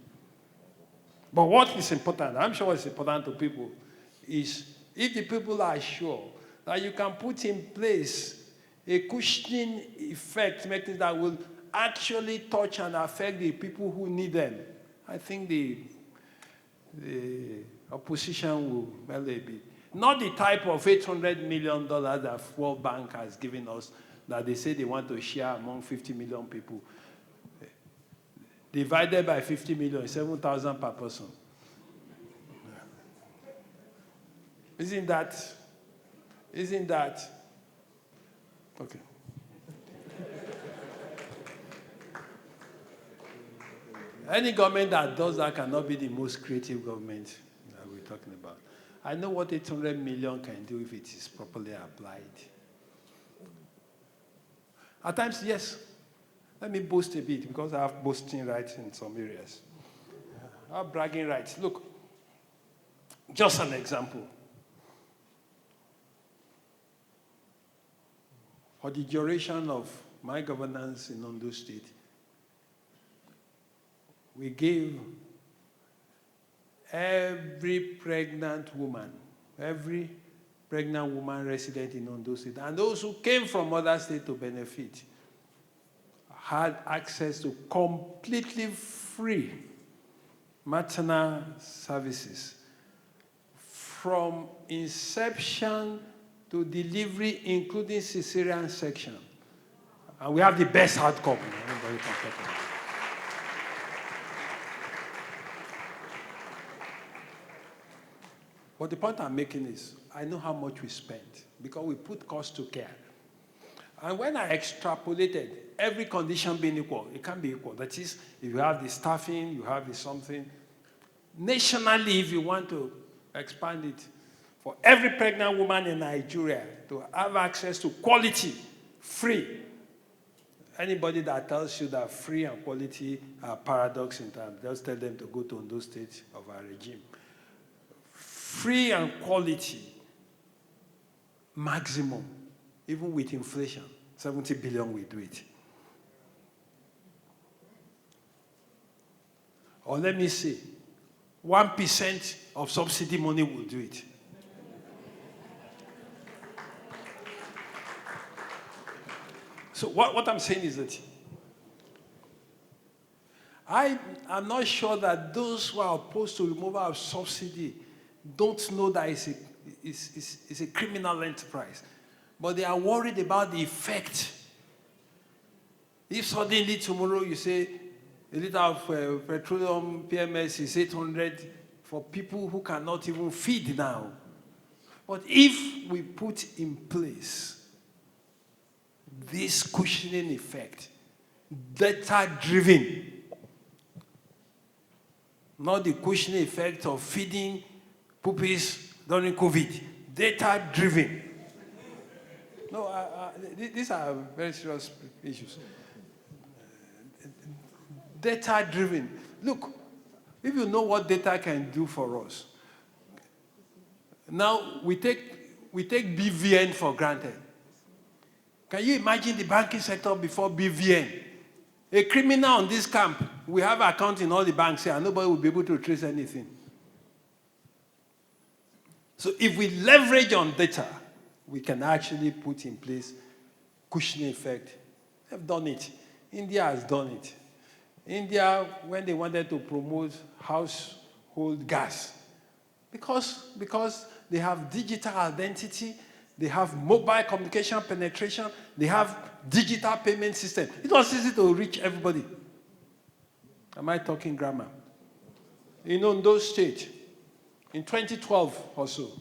But what is important, I'm sure what's important to people, is if the people are sure that you can put in place a cushioning effect, making that will actually touch and affect the people who need them, I think the opposition will melt a bit. Not the type of $800 million that World Bank has given us, that they say they want to share among 50 million people. Divided by 50 million, 7,000 per person. Isn't that, okay. Any government that does that cannot be the most creative government that we're talking about. I know what 800 million can do if it is properly applied. At times, yes. Let me boast a bit, because I have boasting rights in some areas. I have bragging rights. Look, just an example. For the duration of my governance in Ondo State, we gave every pregnant woman resident in Ondo State, and those who came from other states to benefit, had access to completely free maternal services from inception to delivery, including cesarean section. And we have the best outcome. Everybody can talk about it. But the point I'm making is, I know how much we spent because we put cost to care. And when I extrapolated, every condition being equal, it can't be equal. That is, if you have the staffing, you have the something. Nationally, if you want to expand it, for every pregnant woman in Nigeria to have access to quality, free. Anybody that tells you that free and quality are paradox in time, just tell them to go to those states of our regime. Free and quality, maximum. Even with inflation, 70 billion will do it. Or let me say, 1% of subsidy money will do it. So what I'm saying is that I'm not sure that those who are opposed to removal of subsidy don't know that it's a criminal enterprise. But they are worried about the effect. If suddenly tomorrow you say a liter of petroleum PMS is 800 for people who cannot even feed now. But if we put in place this cushioning effect, data-driven, not the cushioning effect of feeding puppies during COVID, data-driven. No, these are very serious issues. Data-driven. Look, if you know what data can do for us, now we take BVN for granted. Can you imagine the banking sector before BVN? A criminal on this camp, we have accounts in all the banks here, and nobody will be able to trace anything. So if we leverage on data, we can actually put in place cushioning effect. They've done it. India has done it. India, when they wanted to promote household gas, because they have digital identity, They have mobile communication penetration. They have digital payment system. It was easy to reach everybody. Am I talking grammar? In Ondo State, in 2012 or so,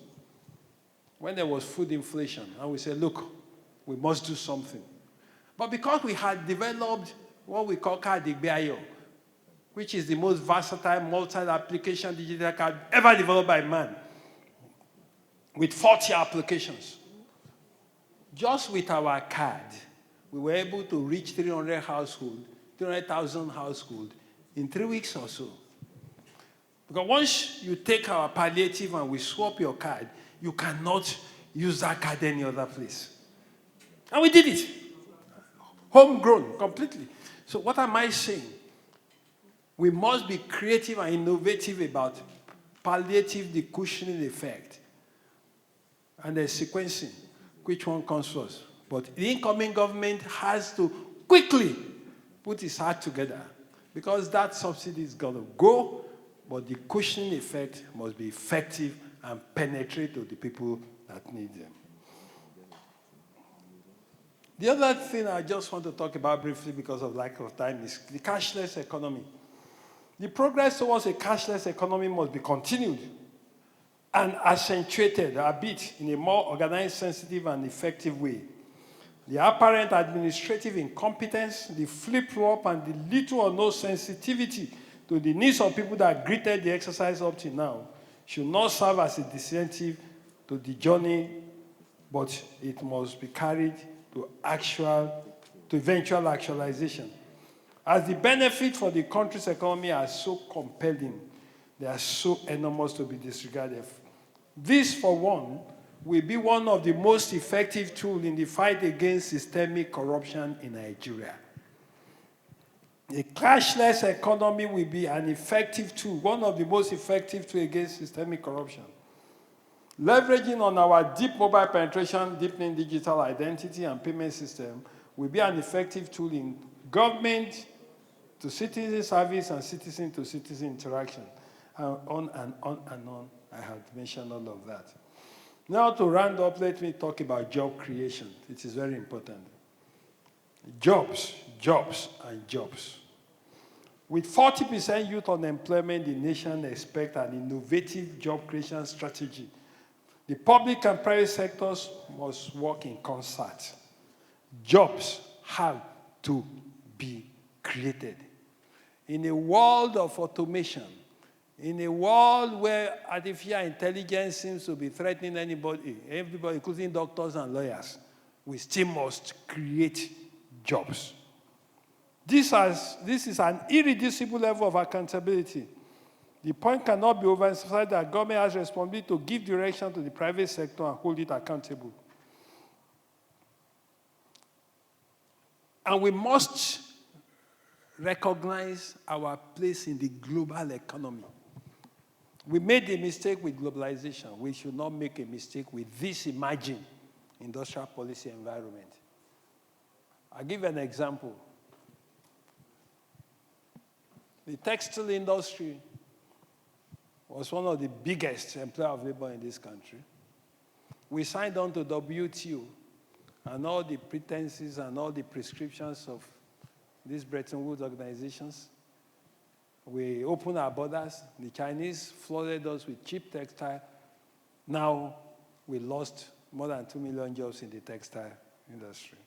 when there was food inflation, and we said, look, we must do something. But because we had developed what we call Adeboye, which is the most versatile multi-application digital card ever developed by man, with 40 applications. Just with our card, we were able to reach 300,000 households in 3 weeks or so. Because once you take our palliative and we swap your card, you cannot use that card any other place. And we did it. Homegrown, completely. So what am I saying? We must be creative and innovative about palliative decushioning effect. And the sequencing, which one comes first. But the incoming government has to quickly put its heart together because that subsidy is going to go, but the cushioning effect must be effective and penetrate to the people that need them. The other thing I just want to talk about briefly because of lack of time is the cashless economy. The progress towards a cashless economy must be continued and accentuated a bit in a more organized, sensitive, and effective way. The apparent administrative incompetence, the flip-flop, and the little or no sensitivity to the needs of people that greeted the exercise up to now should not serve as a disincentive to the journey, but it must be carried to eventual actualization. As the benefits for the country's economy are so compelling, they are so enormous to be disregarded. This, for one, will be one of the most effective tools in the fight against systemic corruption in Nigeria. A cashless economy will be an effective tool, one of the most effective tools against systemic corruption. Leveraging on our deep mobile penetration, deepening digital identity and payment system will be an effective tool in government to citizen service and citizen to citizen interaction. And on and on and on. I have mentioned all of that. Now to round up, let me talk about job creation. It is very important. Jobs, jobs, and jobs. With 40% youth unemployment, the nation expects an innovative job creation strategy. The public and private sectors must work in concert. Jobs have to be created. In a world of automation, in a world where artificial intelligence seems to be threatening everybody, including doctors and lawyers, we still must create jobs. This is an irreducible level of accountability. The point cannot be overemphasized that government has responsibility to give direction to the private sector and hold it accountable. And we must recognize our place in the global economy. We made a mistake with globalization. We should not make a mistake with this emerging industrial policy environment. I'll give you an example. The textile industry was one of the biggest employer of labor in this country. We signed on to WTO and all the pretenses and all the prescriptions of these Bretton Woods organizations. We opened our borders. The Chinese flooded us with cheap textile. Now we lost more than 2 million jobs in the textile industry.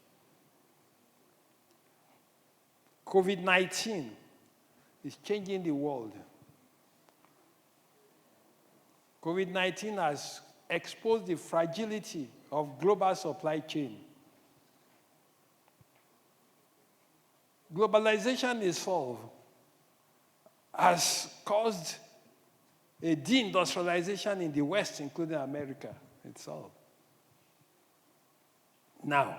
COVID-19 is changing the world. COVID-19 has exposed the fragility of global supply chain. Globalization itself has caused a deindustrialization in the West, including America itself. Now,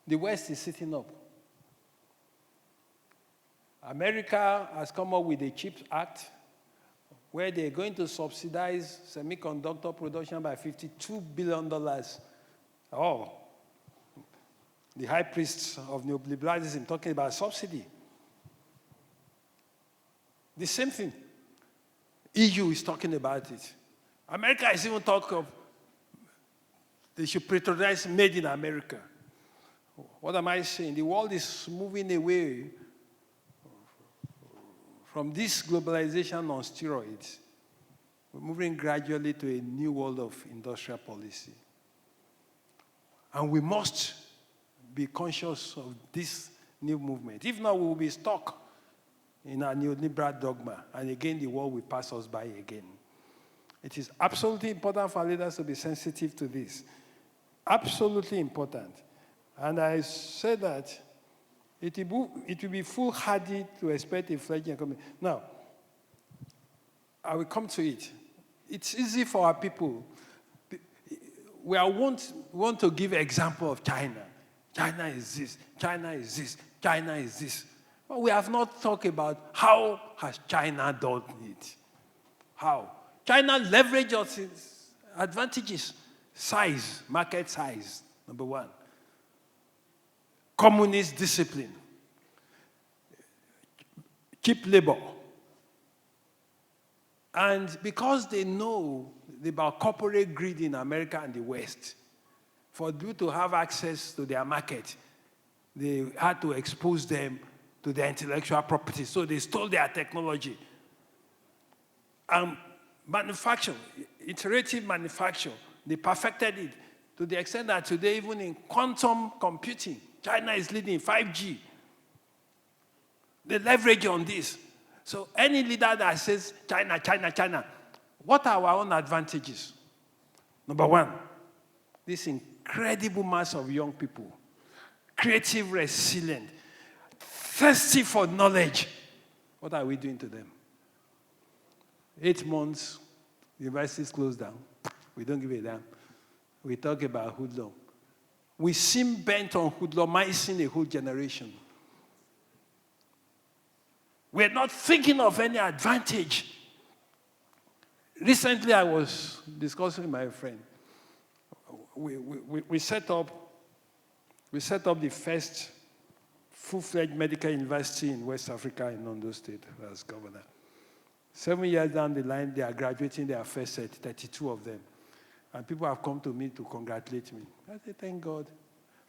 the West is sitting up. America has come up with the CHIPS Act, where they're going to subsidize semiconductor production by $52 billion. Oh, the high priests of neoliberalism talking about subsidy. The same thing. EU is talking about it. America is even talking of They should patronize made in America. What am I saying? The world is moving away from this globalization on steroids. We're moving gradually to a new world of industrial policy. And we must be conscious of this new movement. If not, we will be stuck in our neoliberal dogma. And again, the world will pass us by again. It is absolutely important for leaders to be sensitive to this. Absolutely important. And I said that it will be foolhardy to expect a fledgling economy. Now, I will come to it. It's easy for our people. We want to give an example of China. China is this, China is this, China is this. But we have not talked about how has China done it. How? China leveraged its advantages. Size, market size, number one. Communist discipline. Cheap labor. And because they know about corporate greed in America and the West, for you to have access to their market, they had to expose them to their intellectual property. So they stole their technology. And manufacture, iterative manufacture, they perfected it to the extent that today, even in quantum computing, China is leading 5G. They leverage on this. So any leader that says China, China, China, what are our own advantages? Number one, this incredible mass of young people, creative, resilient, thirsty for knowledge. What are we doing to them? 8 months, universities closed down. We don't give a damn. We talk about hoodlum. We seem bent on hoodlumizing a whole generation. We're not thinking of any advantage. Recently, I was discussing with my friend. We set up the first full-fledged medical university in West Africa in Ondo State as governor. 7 years down the line, they are graduating their first set, 32 of them. And people have come to me to congratulate me. I say, thank God.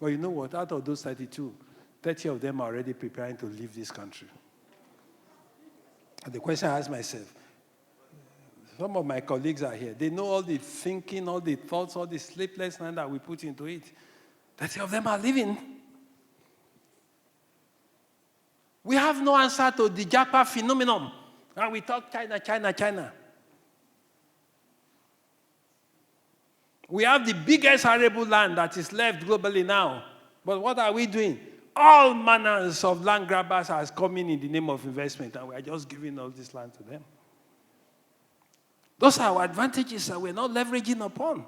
Well, you know what? Out of those 32, 30 of them are already preparing to leave this country. And the question I ask myself, some of my colleagues are here. They know all the thinking, all the thoughts, all the sleepless nights that we put into it. 30 of them are leaving. We have no answer to the Japa phenomenon. And we talk China, China, China. We have the biggest arable land that is left globally now. But what are we doing? All manners of land grabbers are coming in the name of investment, and we are just giving all this land to them. Those are our advantages that we're not leveraging upon.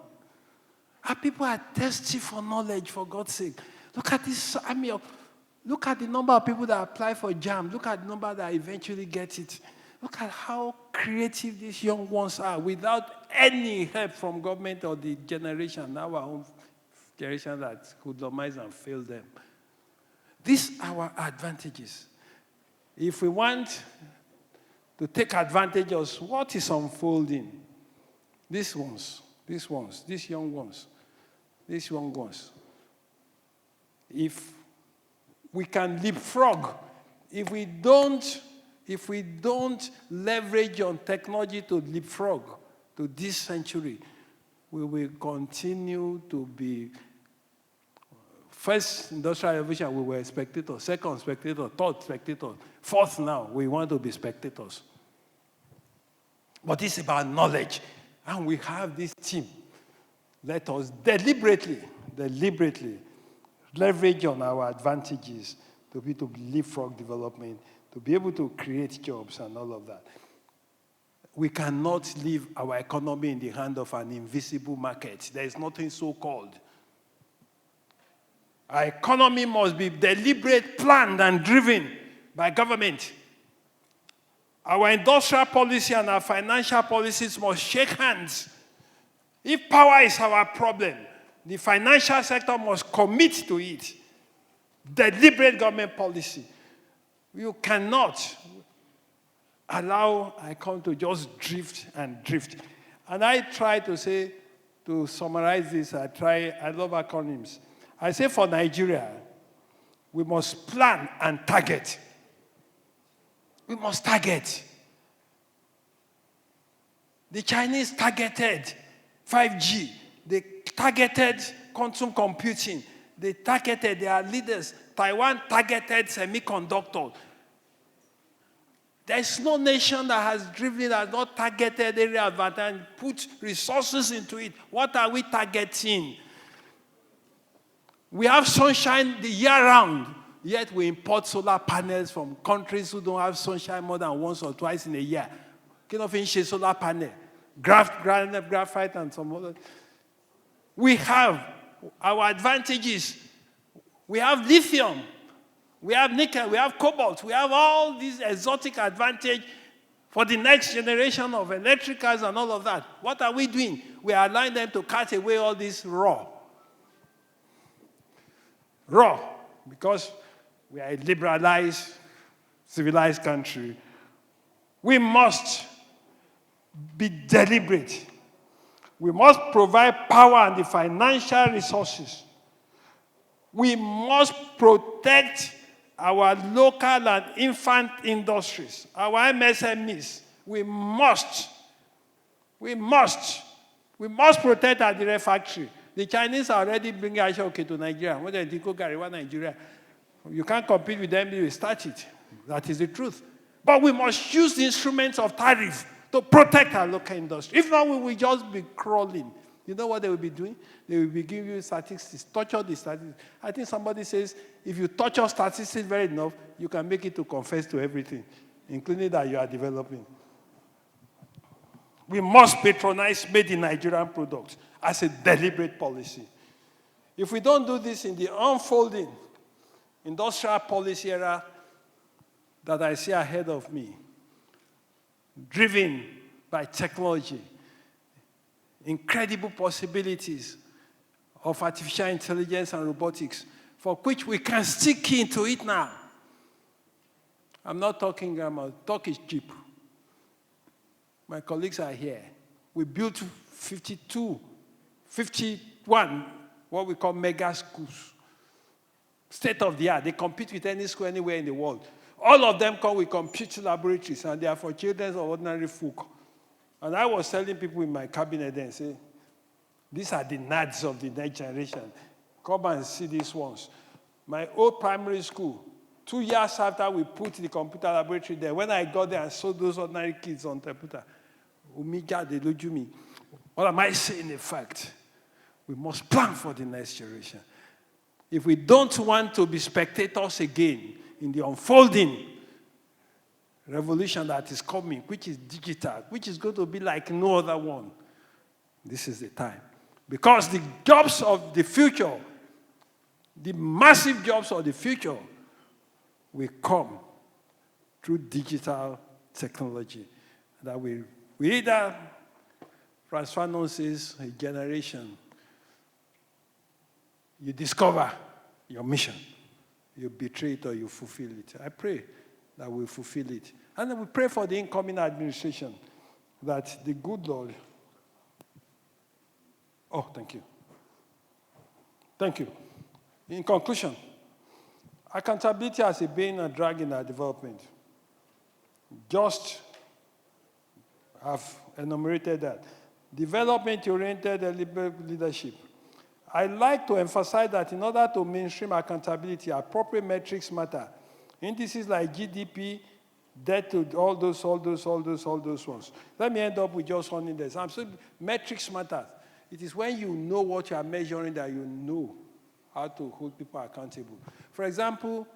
Our people are thirsty for knowledge, for God's sake. Look at this army of, look at the number of people that apply for JAM. Look at the number that eventually get it. Look at how creative these young ones are without any help from government or the generation, our own generation that hoodlumize and fail them. These are our advantages. If we want to take advantage of what is unfolding, these young ones, if we can leapfrog, if we don't leverage on technology to leapfrog to this century, we will continue to be first industrial revolution, we were spectators, second spectator, third spectator, fourth now, we want to be spectators. But it's about knowledge. And we have this team. Let us deliberately leverage on our advantages to be able to leapfrog development, to be able to create jobs and all of that. We cannot leave our economy in the hand of an invisible market. There is nothing so-called. Our economy must be deliberate, planned, and driven by government. Our industrial policy and our financial policies must shake hands. If power is our problem, the financial sector must commit to it. Deliberate government policy. You cannot allow our economy to just drift and drift. And I try to say, to summarize this, I love acronyms. I say for Nigeria, we must plan and target. We must target. The Chinese targeted 5G. They targeted quantum computing. They targeted their leaders. Taiwan targeted semiconductors. There is no nation that has not targeted area advantage and put resources into it. What are we targeting? We have sunshine the year round, yet we import solar panels from countries who don't have sunshine more than once or twice in a year. Cannot finish a solar panel. Graphite and some other. We have our advantages. We have lithium. We have nickel, we have cobalt, we have all these exotic advantage for the next generation of electric cars and all of that. What are we doing? We are allowing them to cut away all this raw. Raw, because we are a liberalized, civilized country. We must be deliberate. We must provide power and the financial resources. We must protect our local and infant industries, our MSMEs. We must protect our direct factory. The Chinese are already bringing Ashoke to Nigeria. When they go Gariwa, Nigeria, you can't compete with them, you start it. That is the truth. But we must use the instruments of tariff to protect our local industry. If not, we will just be crawling. You know what they will be doing? They will be giving you statistics, torture the statistics. I think somebody says, if you torture statistics very enough, you can make it to confess to everything, including that you are developing. We must patronize made-in-Nigerian products as a deliberate policy. If we don't do this in the unfolding industrial policy era that I see ahead of me, driven by technology, incredible possibilities of artificial intelligence and robotics, for which we can stick into it now. I'm not talking about talk is cheap. My colleagues are here. We built 51, what we call mega schools. State of the art. They compete with any school anywhere in the world. All of them come with computer laboratories, and they are for children of ordinary folk. And I was telling people in my cabinet then, say, these are the nerds of the next generation. Come and see these ones. My old primary school, 2 years after we put the computer laboratory there, when I got there and saw those ordinary kids on computer, they looked at me. What am I saying in fact? We must plan for the next generation. If we don't want to be spectators again in the unfolding revolution that is coming, which is digital, which is going to be like no other one, this is the time. Because the jobs of the future, the massive jobs of the future, will come through digital technology. That we either, Franz Fanon says, a generation, you discover your mission. You betray it or you fulfill it. I pray that we fulfill it. And then we pray for the incoming administration that the good Lord. Oh, thank you. Thank you. In conclusion, accountability has been a drag in our development. Just have enumerated that. Development-oriented leadership. I like to emphasize that in order to mainstream accountability, appropriate metrics matter. Indices like GDP, debt to all those ones. Let me end up with just one index. Metrics matter. It is when you know what you are measuring that you know how to hold people accountable. For example,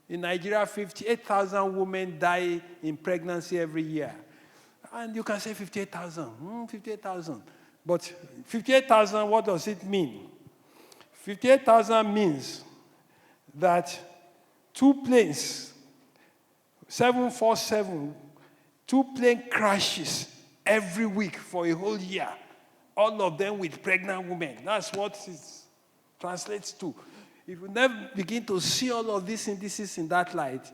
in Nigeria, 58,000 women die in pregnancy every year. And you can say 58,000, 58,000. But 58,000, what does it mean? 58,000 means that 2 planes, 747, 2 plane crashes every week for a whole year. All of them with pregnant women. That's what it translates to. If you never begin to see all of these indices in that light,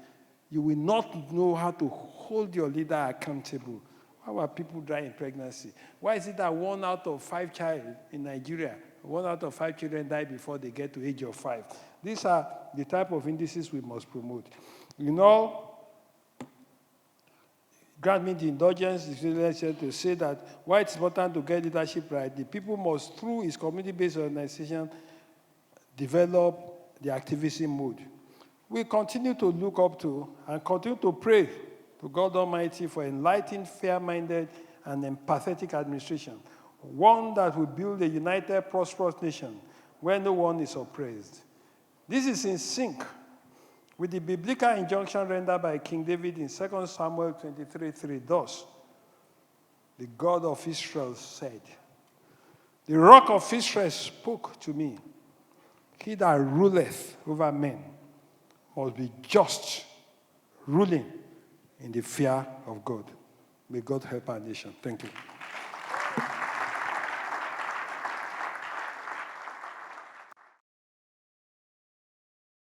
you will not know how to hold your leader accountable Why are people dying in pregnancy? Why is it that 1 out of 5 child in Nigeria, 1 out of 5 children die before they get to age of 5? These are the type of indices we must promote. Grant me the indulgence to say that why it's important to get leadership right, the people must, through its community-based organization, develop the activism mode. We continue to look up to and continue to pray to God Almighty for enlightened, fair-minded, and empathetic administration, one that will build a united, prosperous nation where no one is oppressed. This is in sync with the biblical injunction rendered by King David in 2 Samuel 23:3. Thus, the God of Israel said, "The rock of Israel spoke to me. He that ruleth over men must be just, ruling in the fear of God." May God help our nation. Thank you.